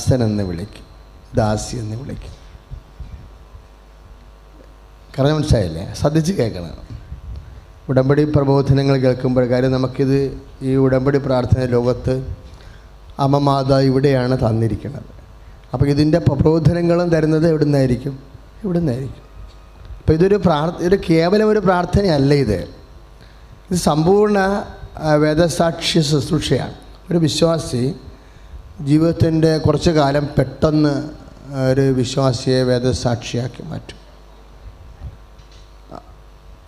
ദാസനെന്ന് വിളിക്കും, ദാസി എന്ന് വിളിക്കും. കാരണം മനസ്സിലായില്ലേ? ശ്രദ്ധിച്ച് കേൾക്കണം. ഉടമ്പടി പ്രബോധനങ്ങൾ കേൾക്കുമ്പോൾ കാര്യം നമുക്കിത് ഈ ഉടമ്പടി പ്രാർത്ഥന ലോകത്ത് അമ്മമാത ഇവിടെയാണ് തന്നിരിക്കുന്നത്. അപ്പോൾ ഇതിൻ്റെ പ്രബോധനങ്ങളും തരുന്നത് എവിടെ നിന്നായിരിക്കും? ഇവിടെ നിന്നായിരിക്കും. അപ്പോൾ ഇതൊരു കേവലം ഒരു പ്രാർത്ഥനയല്ല, ഇത് സമ്പൂർണ്ണ വേദസാക്ഷി ശുശ്രൂഷയാണ്. ഒരു വിശ്വാസി ജീവിതത്തിൻ്റെ കുറച്ച് കാലം പെട്ടെന്ന് ഒരു വിശ്വാസിയെ വേദസാക്ഷിയാക്കി മാറ്റും.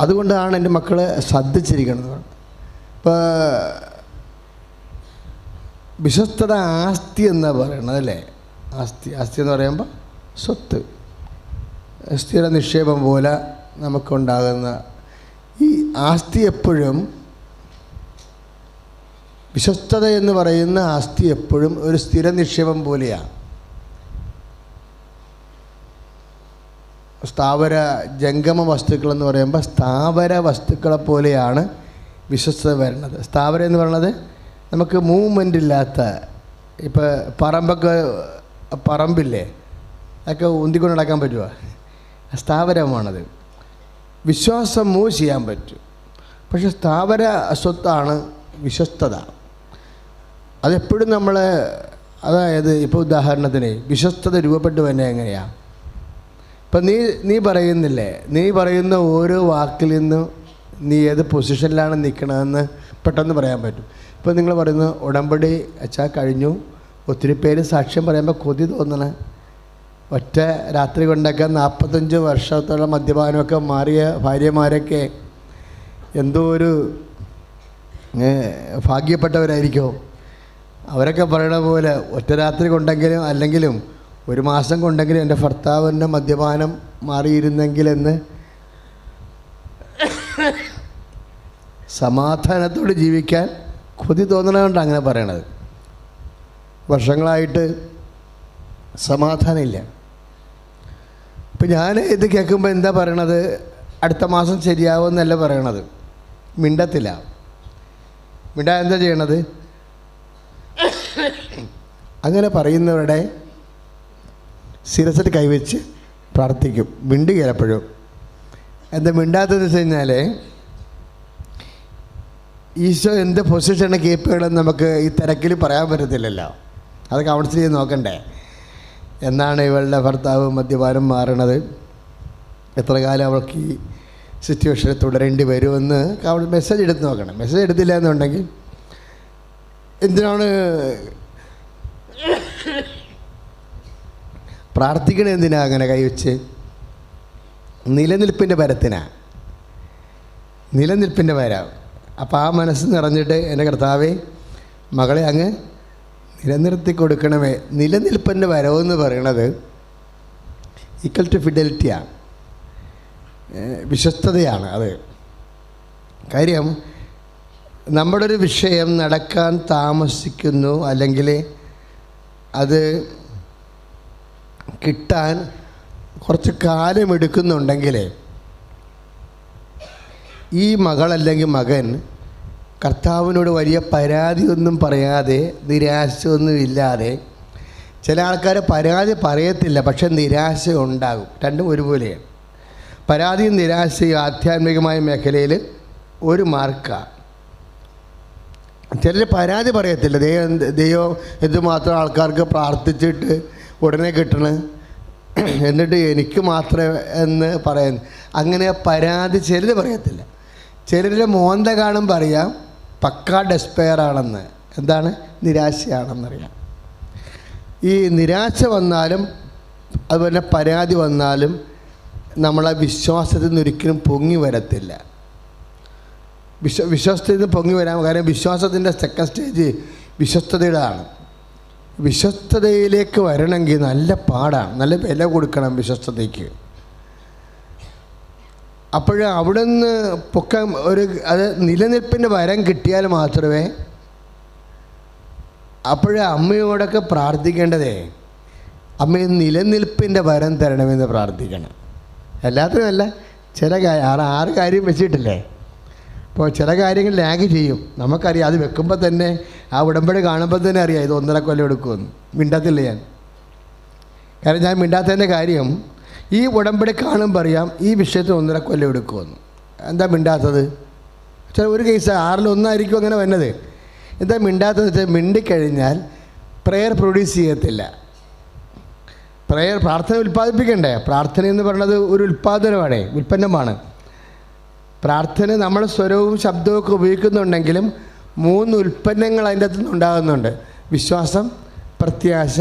അതുകൊണ്ടാണ് എൻ്റെ മക്കൾ ശ്രദ്ധിച്ചിരിക്കുന്നത്. ഇപ്പോൾ വിശ്വസ്തത ആസ്തി എന്നാണ് പറയുന്നത് അല്ലേ? ആസ്തി എന്ന് പറയുമ്പോൾ സ്വത്ത്, സ്ഥിര നിക്ഷേപം പോലെ നമുക്കുണ്ടാകുന്ന ഈ ആസ്തി എപ്പോഴും, വിശ്വസ്തത എന്ന് പറയുന്ന ആസ്തി എപ്പോഴും ഒരു സ്ഥിര നിക്ഷേപം പോലെയാണ്. സ്ഥാവര ജംഗമ വസ്തുക്കളെന്ന് പറയുമ്പോൾ സ്ഥാവര വസ്തുക്കളെ പോലെയാണ് വിശ്വസ്തത വരുന്നത്. സ്ഥാവരം എന്ന് പറയുന്നത് നമുക്ക് മൂവ്മെൻ്റ് ഇല്ലാത്ത, ഇപ്പോൾ പറമ്പില്ലേ, അതൊക്കെ ഉന്തിക്കൊണ്ട് നടക്കാൻ പറ്റുമോ? സ്ഥാവരമാണത്. വിശ്വാസം മൂവ് ചെയ്യാൻ പറ്റും. പക്ഷെ സ്ഥാവര സ്വത്താണ് വിശ്വസ്തത. അതെപ്പോഴും നമ്മൾ, അതായത് ഇപ്പോൾ ഉദാഹരണത്തിന് വിശ്വസ്തത രൂപപ്പെട്ടു വരുന്നത് എങ്ങനെയാണ്? ഇപ്പം നീ പറയുന്നില്ലേ, നീ പറയുന്ന ഓരോ വാക്കിൽ നിന്നും നീ ഏത് പൊസിഷനിലാണ് നിൽക്കണമെന്ന് പെട്ടെന്ന് പറയാൻ പറ്റും. ഇപ്പോൾ നിങ്ങൾ പറയുന്ന ഉടമ്പടി അച്ഛാ കഴിഞ്ഞു, ഒത്തിരി പേര് സാക്ഷ്യം പറയുമ്പോൾ കൊതി തോന്നണേ. ഒറ്റ രാത്രി കൊണ്ടൊക്കെ 45 വർഷത്തോളം മദ്യപാനമൊക്കെ മാറിയ ഭാര്യമാരൊക്കെ എന്തോ ഒരു ഭാഗ്യപ്പെട്ടവരായിരിക്കും. അവരൊക്കെ പറയണ പോലെ ഒറ്റ രാത്രി കൊണ്ടെങ്കിലും അല്ലെങ്കിലും ഒരു മാസം കൊണ്ടെങ്കിലും എൻ്റെ ഭർത്താവിൻ്റെ മദ്യപാനം മാറിയിരുന്നെങ്കിലെന്ന് സമാധാനത്തോട് ജീവിക്കാൻ കൊതി തോന്നണതുകൊണ്ട് അങ്ങനെ പറയണത്. വർഷങ്ങളായിട്ട് സമാധാനമില്ല. ഇപ്പം ഞാൻ ഇത് കേൾക്കുമ്പോൾ എന്താ പറയണത്? അടുത്ത മാസം ശരിയാവുമെന്നല്ല പറയണത്. മിണ്ടത്തില്ല. മിണ്ടാൻ എന്താ ചെയ്യണത്? അങ്ങനെ പറയുന്നവരുടെ ശിരസിൽ കൈവച്ച് പ്രാർത്ഥിക്കും. മിണ്ടുകയില്ല എപ്പോഴും. എന്താ മിണ്ടാത്തതെന്ന് വെച്ച് കഴിഞ്ഞാൽ ഈശോ എന്ത് പൊസിഷനാണ് കീപ്പ് ചെയ്യണമെന്ന് നമുക്ക് ഈ തിരക്കിൽ പറയാൻ പറ്റത്തില്ലല്ലോ. അത് കൗൺസിൽ ചെയ്ത് നോക്കണ്ടേ. എന്നാണ് ഇവളുടെ ഭർത്താവ് മദ്യപാനം മാറണത്, എത്ര കാലം അവൾക്ക് ഈ സിറ്റുവേഷനിൽ തുടരേണ്ടി വരുമെന്ന് മെസ്സേജ് എടുത്ത് നോക്കണം. മെസ്സേജ് എടുത്തില്ല എന്നുണ്ടെങ്കിൽ എന്തിനാണ് പ്രാർത്ഥിക്കണത്? എന്തിനാ അങ്ങനെ കൈവച്ച്? നിലനിൽപ്പിൻ്റെ പരത്തിനാണ്, നിലനിൽപ്പിൻ്റെ പരം. അപ്പോൾ ആ മനസ്സ് നിറഞ്ഞിട്ട് എൻ്റെ കർത്താവേ മകളെ അങ്ങ് നിലനിർത്തി കൊടുക്കണമേ. നിലനിൽപ്പിൻ്റെ വരവെന്ന് പറയണത് ഈക്വൽ ടു ഫിഡലിറ്റിയാണ്, വിശ്വസ്തതയാണ്. അത് കാര്യം നമ്മുടെ ഒരു വിഷയം നടക്കാൻ താമസിക്കുന്നു, അല്ലെങ്കിൽ അത് കിട്ടാൻ കുറച്ച് കാലമെടുക്കുന്നുണ്ടെങ്കിൽ ഈ മകളല്ലെങ്കിൽ മകൻ കർത്താവിനോട് വലിയ പരാതിയൊന്നും പറയാതെ, നിരാശയൊന്നുമില്ലാതെ, ചില ആൾക്കാർ പരാതി പറയത്തില്ല പക്ഷെ നിരാശ ഉണ്ടാകും. രണ്ടും ഒരുപോലെയാണ്. പരാതിയും നിരാശയും ആധ്യാത്മികമായ മേഖലയിൽ ഒരു മാർക്കാണ്. ചിലർ പരാതി പറയത്തില്ല, ദൈവം എന്തുമാത്രം ആൾക്കാർക്ക് പ്രാർത്ഥിച്ചിട്ട് ഉടനെ കിട്ടണം, എന്നിട്ട് എനിക്ക് മാത്രമേ എന്ന് പറയുന്നു. അങ്ങനെ പരാതി ചിലർ പറയത്തില്ല. ചിലരുടെ മോന്ത കാണും പറയാം പക്കാ ഡെസ്പെയർ ആണെന്ന്. എന്താണ്? നിരാശയാണെന്നറിയാം. ഈ നിരാശ വന്നാലും അതുപോലെ പരാതി വന്നാലും നമ്മളെ വിശ്വാസത്തിൽ നിന്ന് ഒരിക്കലും പൊങ്ങി വരത്തില്ല. വിശ്വാസത്തിൽ നിന്ന് പൊങ്ങി വരാൻ കാര്യം വിശ്വാസത്തിൻ്റെ സെക്കൻഡ് സ്റ്റേജ് വിശ്വസ്തതയുടെ ആണ്. വിശ്വസ്തതയിലേക്ക് വരണമെങ്കിൽ നല്ല പാടാണ്, നല്ല വില കൊടുക്കണം വിശ്വസ്തതയ്ക്ക്. അപ്പോൾ അവിടെ നിന്ന് പൊക്കാൻ അത് നിലനിൽപ്പിൻ്റെ വരം കിട്ടിയാൽ മാത്രമേ, അപ്പോഴേ അമ്മയോടൊക്കെ പ്രാർത്ഥിക്കേണ്ടതേ അമ്മയെ നിലനിൽപ്പിൻ്റെ വരം തരണമെന്ന് പ്രാർത്ഥിക്കണം. എല്ലാത്തിനുമല്ല, ചില 6 കാര്യം വെച്ചിട്ടില്ലേ. അപ്പോൾ ചില കാര്യങ്ങൾ ലാഗ് ചെയ്യും, നമുക്കറിയാം. അത് വെക്കുമ്പോൾ തന്നെ ആ ഉടമ്പടി കാണുമ്പോൾ തന്നെ അറിയാം ഇത് 1.5 കൊല്ലം എടുക്കുമെന്ന്. മിണ്ടത്തില്ല ഞാൻ. കാരണം ഞാൻ മിണ്ടാത്തതിൻ്റെ കാര്യം, ഈ ഉടമ്പടി കാണുമ്പോൾ അറിയാം ഈ വിഷയത്തിൽ 1.5 കൊല്ലം എടുക്കുമെന്ന്. എന്താ മിണ്ടാത്തത്? ചില ഒരു കേസ് 6ൽ 1 അങ്ങനെ വന്നത്. എന്താ മിണ്ടാത്തതെന്ന് വെച്ചാൽ, മിണ്ടിക്കഴിഞ്ഞാൽ പ്രെയർ പ്രൊഡ്യൂസ് ചെയ്യത്തില്ല. പ്രാർത്ഥന ഉൽപ്പാദിപ്പിക്കണ്ടേ? പ്രാർത്ഥന എന്ന് പറയുന്നത് ഒരു ഉൽപ്പാദനമാണ്, ഉൽപ്പന്നമാണ്. പ്രാർത്ഥന നമ്മൾ സ്വരവും ശബ്ദവും ഒക്കെ ഉപയോഗിക്കുന്നുണ്ടെങ്കിലും 3 ഉൽപ്പന്നങ്ങൾ അതിൻ്റെ അകത്ത് നിന്നുണ്ടാകുന്നുണ്ട്: വിശ്വാസം, പ്രത്യാശ,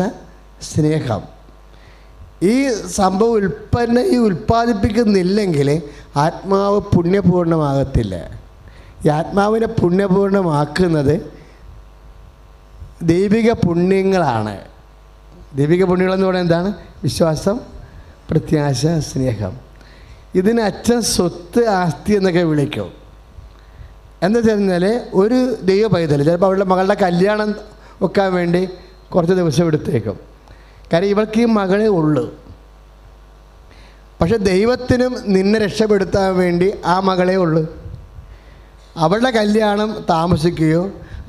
സ്നേഹം. ഈ സംഭവം ഉൽപ്പാദിപ്പിക്കുന്നില്ലെങ്കിൽ ആത്മാവ് പുണ്യപൂർണ്ണമാകത്തില്ല. ഈ ആത്മാവിനെ പുണ്യപൂർണ്ണമാക്കുന്നത് ദൈവിക പുണ്യങ്ങളാണ്. ദൈവിക പുണ്യങ്ങളെന്ന് പറയുന്നത് എന്താണ്? വിശ്വാസം, പ്രത്യാശ, സ്നേഹം. ഇതിന് അച്ഛൻ സ്വത്ത്, ആസ്തി എന്നൊക്കെ വിളിക്കും. എന്താ വെച്ചാൽ, ഒരു ദൈവ പൈതൽ ചിലപ്പോൾ അവളുടെ മകളുടെ കല്യാണം വെക്കാൻ വേണ്ടി കുറച്ച് ദിവസം എടുത്തേക്കും. കാര്യം ഇവൾക്ക് ഈ മകളെ ഉള്ളൂ. പക്ഷെ ദൈവത്തിനും നിന്നെ രക്ഷപ്പെടുത്താൻ വേണ്ടി ആ മകളെ ഉള്ളൂ. അവളുടെ കല്യാണം താമസിക്കുകയോ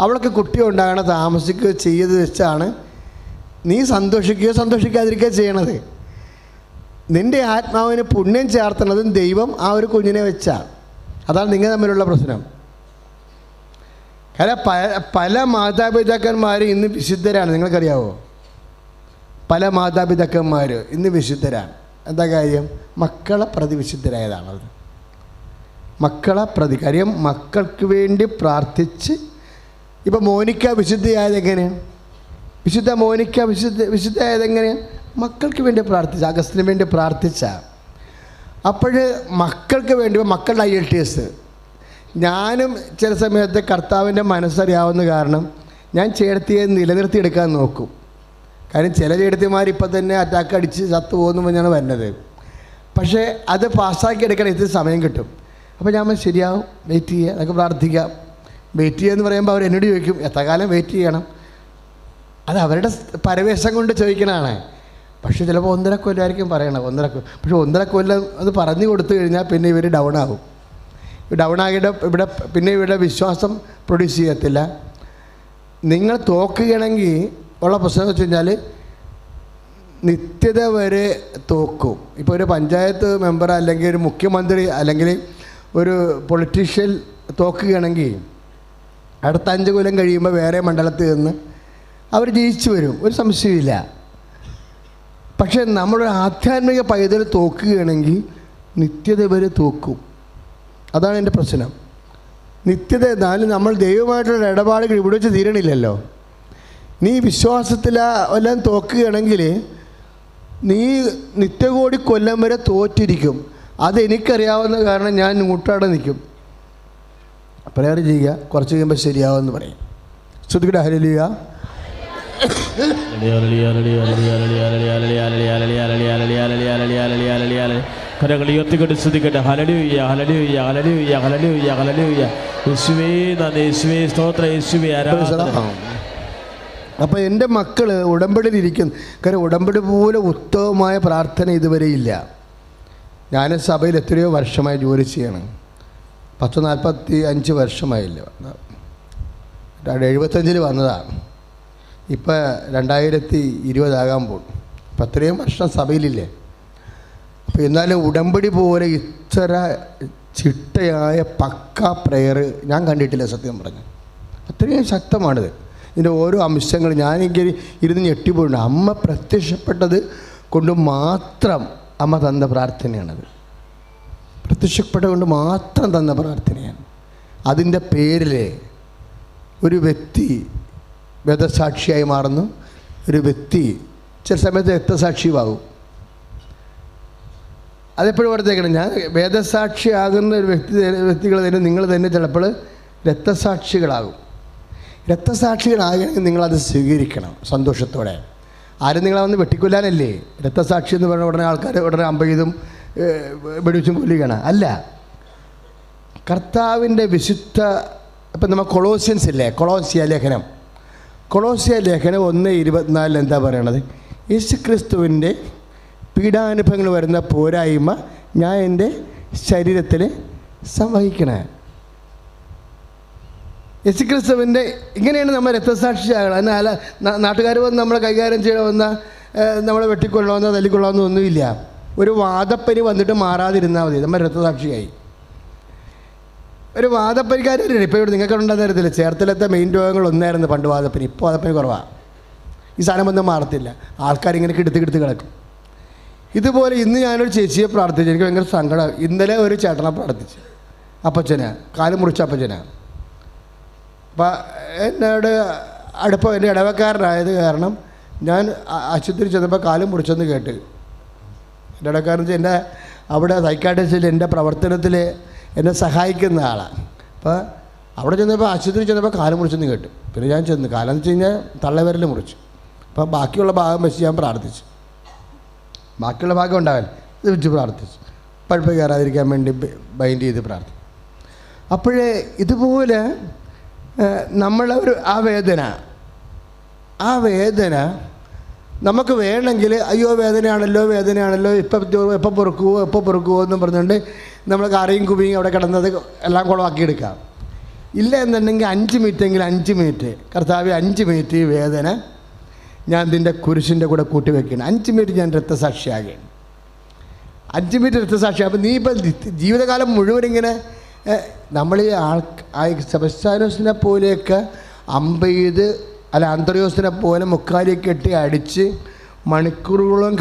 അവൾക്ക് കുട്ടി ഉണ്ടാകണം താമസിക്കുകയോ ചെയ്ത് വെച്ചാണ് നീ സന്തോഷിക്കുകയോ സന്തോഷിക്കാതിരിക്കുകയോ ചെയ്യണത്. നിൻ്റെ ആത്മാവിന് പുണ്യം ചേർത്തുന്നതും ദൈവം ആ ഒരു കുഞ്ഞിനെ വെച്ചാണ്. അതാണ് നിങ്ങൾ തമ്മിലുള്ള പ്രശ്നം. കാരണം പല മാതാപിതാക്കന്മാരും ഇന്ന് വിശുദ്ധരാണ്. നിങ്ങൾക്കറിയാവോ? പല മാതാപിതാക്കന്മാർ ഇന്ന് വിശുദ്ധരാണ്. എന്താ കാര്യം? മക്കളെ പ്രതി വിശുദ്ധരായതാണത്. മക്കളെ പ്രതി. കാര്യം മക്കൾക്ക് വേണ്ടി പ്രാർത്ഥിച്ച്. ഇപ്പം മോനിക്ക വിശുദ്ധയായതെങ്ങനെയാണ്? വിശുദ്ധ മോനിക്ക വിശുദ്ധയായതെങ്ങനെയാണ്? മക്കൾക്ക് വേണ്ടി പ്രാർത്ഥിച്ച, അഗസ്റ്റിന് വേണ്ടി പ്രാർത്ഥിച്ച. അപ്പോൾ മക്കൾക്ക് വേണ്ടി മക്കളുടെ IELTS ഞാനും ചില സമയത്ത് കർത്താവിൻ്റെ മനസ്സറിയാവുന്ന കാരണം ഞാൻ ചേട്ടത്തിയെ നിലനിർത്തിയെടുക്കാൻ നോക്കും. കാര്യം ചില ചേട്ടത്തിമാർ ഇപ്പം തന്നെ അറ്റാക്ക് അടിച്ച് ചത്തു പോകുന്നു പറഞ്ഞാണ് വരുന്നത്. പക്ഷേ അത് പാസ്സാക്കി എടുക്കണം, ഇത് സമയം കിട്ടും. അപ്പോൾ ഞാൻ ശരിയാവും, വെയിറ്റ് ചെയ്യുക, അതൊക്കെ പ്രാർത്ഥിക്കാം. വെയിറ്റ് ചെയ്യുക എന്ന് പറയുമ്പോൾ അവർ എന്നോട് ചോദിക്കും എത്ര കാലം വെയിറ്റ് ചെയ്യണം. അത് അവരുടെ പരവേശം കൊണ്ട് ചോദിക്കണതാണ്. പക്ഷേ ചിലപ്പോൾ 1.5 കൊല്ലമായിരിക്കും പറയണം, 1.5 കൊല്ലം. പക്ഷേ 1.5 കൊല്ലം അത് പറഞ്ഞു കൊടുത്തു കഴിഞ്ഞാൽ പിന്നെ ഇവർ ഡൗൺ ആകും. ഡൗൺ ആകിയിട്ട് പിന്നെ ഇവിടെ വിശ്വാസം പ്രൊഡ്യൂസ് ചെയ്യത്തില്ല. നിങ്ങൾ തോക്കുകയാണെങ്കിൽ ഉള്ള പ്രശ്നം എന്ന് വെച്ച് കഴിഞ്ഞാൽ നിത്യത വരെ തോക്കും. ഇപ്പോൾ ഒരു പഞ്ചായത്ത് മെമ്പർ അല്ലെങ്കിൽ ഒരു മുഖ്യമന്ത്രി അല്ലെങ്കിൽ ഒരു പൊളിറ്റീഷ്യൻ തോക്കുകയാണെങ്കിൽ അടുത്ത 5 കൊല്ലം കഴിയുമ്പോൾ വേറെ മണ്ഡലത്തിൽ നിന്ന് അവർ ജയിച്ചു വരും, ഒരു സംശയമില്ല. പക്ഷേ നമ്മുടെ ആധ്യാത്മിക പൈതൽ തോക്കുകയാണെങ്കിൽ നിത്യത വരെ തോക്കും. അതാണ് എൻ്റെ പ്രശ്നം. നിത്യത എന്നാലും നമ്മൾ ദൈവമായിട്ടുള്ള ഇടപാടുകൾ ഇവിടെ വെച്ച് തീരണില്ലല്ലോ. നീ വിശ്വാസത്തിൽ എല്ലാം തോക്കുകയാണെങ്കിൽ നീ നിത്യകോടി കൊല്ലം വരെ തോറ്റിരിക്കും. അതെനിക്കറിയാവുന്ന കാരണം ഞാൻ നൂറ്റാടെ നിൽക്കും. പ്രയർ ചെയ്യുക, കുറച്ച് കഴിയുമ്പോൾ ശരിയാവുമെന്ന് പറയും. ശ്രുതിക്കട്ടെ ഹല്ലേലൂയ. കരങ്ങൾ ഉയർത്തിക്കൊണ്ട് ശ്രുതിക്കട്ടെ. Hallelujah hallelujah hallelujah hallelujah hallelujah. യേശുവേ നന്ദി, യേശുവേ സ്തോത്രം, യേശുവേ ആരാധന. അപ്പോൾ എൻ്റെ മക്കൾ ഉടമ്പടിയിലിരിക്കുന്നു. കാരണം ഉടമ്പടി പോലെ ഉത്തമമായ പ്രാർത്ഥന ഇതുവരെ ഇല്ല. ഞാൻ സഭയിൽ എത്രയോ വർഷമായി ജോലി ചെയ്യണം. 45 വർഷമായില്ല. 75 വന്നതാണ്. ഇപ്പം 2020 ആകാൻ പോകും. അപ്പം അത്രയും വർഷം സഭയിലില്ലേ. അപ്പോൾ എന്നാലും ഉടമ്പടി പോലെ ഇത്ര ചിട്ടയായ പക്ക പ്രെയർ ഞാൻ കണ്ടിട്ടില്ല സത്യം പറഞ്ഞു. അത്രയും ശക്തമാണിത്. ഇതിൻ്റെ ഓരോ അംശങ്ങൾ ഞാനെങ്കിൽ ഇരുന്ന് ഞെട്ടിപ്പോയിട്ടുണ്ട്. അമ്മ പ്രത്യക്ഷപ്പെട്ടത് കൊണ്ട് മാത്രം അമ്മ തന്ന പ്രാർത്ഥനയാണത്. പ്രത്യക്ഷപ്പെട്ടത് കൊണ്ട് മാത്രം തന്ന പ്രാർത്ഥനയാണ്. അതിൻ്റെ പേരിൽ ഒരു വ്യക്തി വേദസാക്ഷിയായി മാറുന്നു. ഒരു വ്യക്തി ചില സമയത്ത് രക്തസാക്ഷിയാകും. അതെപ്പോഴും ഓർത്തേക്കണം. ഞാൻ വേദസാക്ഷിയാകുന്ന ഒരു വ്യക്തികൾ തന്നെ നിങ്ങൾ തന്നെ ചിലപ്പോൾ രക്തസാക്ഷികളാകും. രക്തസാക്ഷികളാകണമെങ്കിൽ നിങ്ങളത് സ്വീകരിക്കണം സന്തോഷത്തോടെ. ആരും നിങ്ങളെ വന്ന് വെട്ടിക്കൊല്ലാനല്ലേ രക്തസാക്ഷി എന്ന് പറഞ്ഞ ഉടനെ ആൾക്കാർ ഉടനെ അമ്പെയ്തും വെടിവെച്ചും കൊല്ലുകയാണ്. അല്ല, കർത്താവിൻ്റെ വിശുദ്ധ. ഇപ്പം നമ്മൾ കൊളോസ്യൻസ് ഇല്ലേ, കൊളോസ്യ ലേഖനം 1:24 എന്താ പറയണത്? യേശുക്രിസ്തുവിൻ്റെ പീഡാനുഭവങ്ങൾ വരുന്ന പോരായ്മ ഞാൻ എൻ്റെ ശരീരത്തിൽ സംവഹിക്കണേ. യേശുക്രിസ്തുവിൻ്റെ ഇങ്ങനെയാണ് നമ്മൾ രക്തസാക്ഷിയാകണം. എന്നാൽ നാട്ടുകാർ വന്ന് നമ്മളെ കൈകാര്യം ചെയ്യണമെന്ന നമ്മൾ വെട്ടിക്കൊള്ളാമെന്നോ തല്ലിക്കൊള്ളാമെന്നോ ഒന്നുമില്ല. ഒരു വാദപ്പനി വന്നിട്ട് മാറാതിരുന്നാൽ മതി, നമ്മൾ രക്തസാക്ഷിയായി. ഒരു വാദപ്പനിക്കാരില്ല. ഇപ്പോൾ ഇവിടെ നിങ്ങൾക്ക് ഉണ്ടാകുന്ന തരത്തില്ല. ചേർത്തലത്തെ മെയിൻ രോഗങ്ങൾ ഒന്നായിരുന്നു പണ്ട് വാദപ്പനി. ഇപ്പോൾ വാദപ്പനി കുറവാണ്. ഈ സാധനം ഒന്നും മാറത്തില്ല. ആൾക്കാരിങ്ങനെ കിടത്തി കിടക്കും. ഇതുപോലെ ഇന്ന് ഞാനൊരു ചേച്ചിയെ പ്രാർത്ഥിച്ചു. എനിക്ക് ഭയങ്കര സങ്കടം. ഇന്നലെ ഒരു ചേട്ടനെ പ്രാർത്ഥിച്ചു, അപ്പച്ചനാ, കാല് മുറിച്ച അപ്പച്ചനാ. അപ്പം എന്നോട് അടുപ്പം എൻ്റെ ഇടവക്കാരനായത് കാരണം ഞാൻ ആശുപത്രി ചെന്നപ്പോൾ കാല് മുറിച്ചെന്ന് കേട്ട്. എൻ്റെ ഇടവക്കാരൻ വെച്ചാൽ എൻ്റെ അവിടെ സൈക്കാട്രിസ്റ്റിൽ എൻ്റെ പ്രവർത്തനത്തിൽ എന്നെ സഹായിക്കുന്ന ആളാണ്. അപ്പോൾ അവിടെ ചെന്നപ്പോൾ ആശുപത്രി ചെന്നപ്പോൾ കാല് മുറിച്ചെന്ന് കേട്ടു. പിന്നെ ഞാൻ ചെന്ന്, കാലം വെച്ച് കഴിഞ്ഞാൽ തള്ളവിരൽ മുറിച്ചു. അപ്പോൾ ബാക്കിയുള്ള ഭാഗം വെച്ച് ഞാൻ പ്രാർത്ഥിച്ചു. ബാക്കിയുള്ള ഭാഗം ഉണ്ടാകാൻ ഇത് വെച്ച് പ്രാർത്ഥിച്ചു. പഴുപ്പ് കയറാതിരിക്കാൻ വേണ്ടി ബൈൻഡ് ചെയ്ത് പ്രാർത്ഥിച്ചു. അപ്പോഴേ ഇതുപോലെ നമ്മളൊരു ആ വേദന നമുക്ക് വേണമെങ്കിൽ അയ്യോ വേദനയാണല്ലോ എപ്പോൾ പൊറുക്കുമോ എന്നും പറഞ്ഞുകൊണ്ട് നമ്മൾ കറിയും കുവിയും അവിടെ കിടന്നത് എല്ലാം കുളമാക്കിയെടുക്കാം. ഇല്ല എന്നുണ്ടെങ്കിൽ 5 മിനിറ്റെങ്കിൽ 5 മിനിറ്റ് കർത്താവ് 5 മിനിറ്റ് ഈ വേദന ഞാൻ ഇതിൻ്റെ കുരിശിൻ്റെ കൂടെ കൂട്ടി വയ്ക്കണം. 5 മിനിറ്റ് ഞാൻ രക്തസാക്ഷിയാകുകയാണ്. 5 മിനിറ്റ് രക്തസാക്ഷിയാണ്. അപ്പം നീ ഇപ്പം ജീവിതകാലം മുഴുവൻ ഇങ്ങനെ നമ്മൾ ഈ സെബസ്ത്യാനോസിനെ പോലെയൊക്കെ അമ്പെയ്ത് അല്ല അന്ത്രയോസിനെ പോലെ മുക്കാലിയെ കെട്ടി അടിച്ച് മണിക്കൂറുകളോളം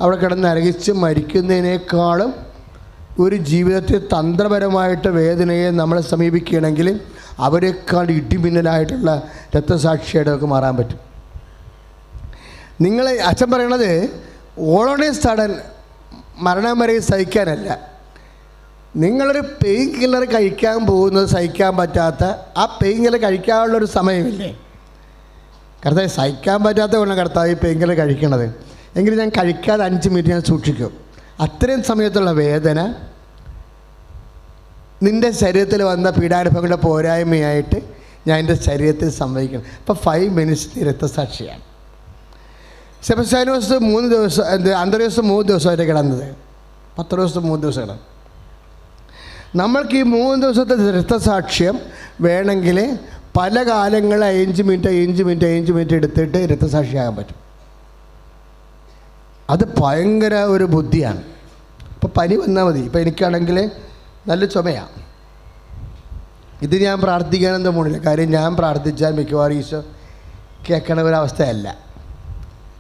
അവിടെ കിടന്ന് അരകിച്ച് മരിക്കുന്നതിനേക്കാളും ഒരു ജീവിതത്തിൽ തന്ത്രപരമായിട്ട് വേദനയെ നമ്മളെ സമീപിക്കുകയാണെങ്കിൽ അവരെക്കാൾ ഇടിമിന്നലായിട്ടുള്ള രക്തസാക്ഷിയായിട്ട് നമുക്ക് മാറാൻ പറ്റും. നിങ്ങൾ അച്ഛൻ പറയണത് ഓളോണേ സഡൻ മരണം വരെ സഹിക്കാനല്ല. നിങ്ങളൊരു പെയിൻ കില്ലർ കഴിക്കാൻ പോകുന്നത് സഹിക്കാൻ പറ്റാത്ത ആ പെയിൻ കില്ലർ കഴിക്കാനുള്ളൊരു സമയമില്ലേ? കർത്താവ് സഹിക്കാൻ പറ്റാത്ത കൊണ്ടാണ് കർത്താവ് ഈ പെയിൻ കില്ലർ കഴിക്കണത്. എങ്കിലും ഞാൻ കഴിക്കാതെ 5 മിനിറ്റ് ഞാൻ സൂക്ഷിക്കും. അത്രയും സമയത്തുള്ള വേദന നിൻ്റെ ശരീരത്തിൽ വന്ന പീഡാനുഭവങ്ങളുടെ പോരായ്മയായിട്ട് ഞാൻ എൻ്റെ ശരീരത്തിൽ സംഭവിക്കണം. ഇപ്പോൾ 5 മിനിറ്റ്സ് രക്തസാക്ഷിയാണ്. സെബസ്ത്യാനോസ് 3 ദിവസം, അന്ത്രയോസ് 3 ദിവസമായിട്ട് കിടന്നത്, പത്രോസ് 3 ദിവസം കിടന്നു. നമ്മൾക്ക് ഈ 3 ദിവസത്തെ രക്തസാക്ഷ്യം വേണമെങ്കിൽ പല കാലങ്ങളിൽ 5 മിനിറ്റ് എടുത്തിട്ട് രക്തസാക്ഷിയാകാൻ പറ്റും. അത് ഭയങ്കര ഒരു ബുദ്ധിയാണ്. ഇപ്പോൾ പനി വന്നാൽ മതി. ഇപ്പോൾ എനിക്കാണെങ്കിൽ നല്ല ചുമയാണ്. ഇത് ഞാൻ പ്രാർത്ഥിക്കാനൊന്നും പോണില്ല. കാര്യം ഞാൻ പ്രാർത്ഥിച്ചാൽ മിക്കവാറും ഈശോ കേൾക്കണ ഒരവസ്ഥയല്ല.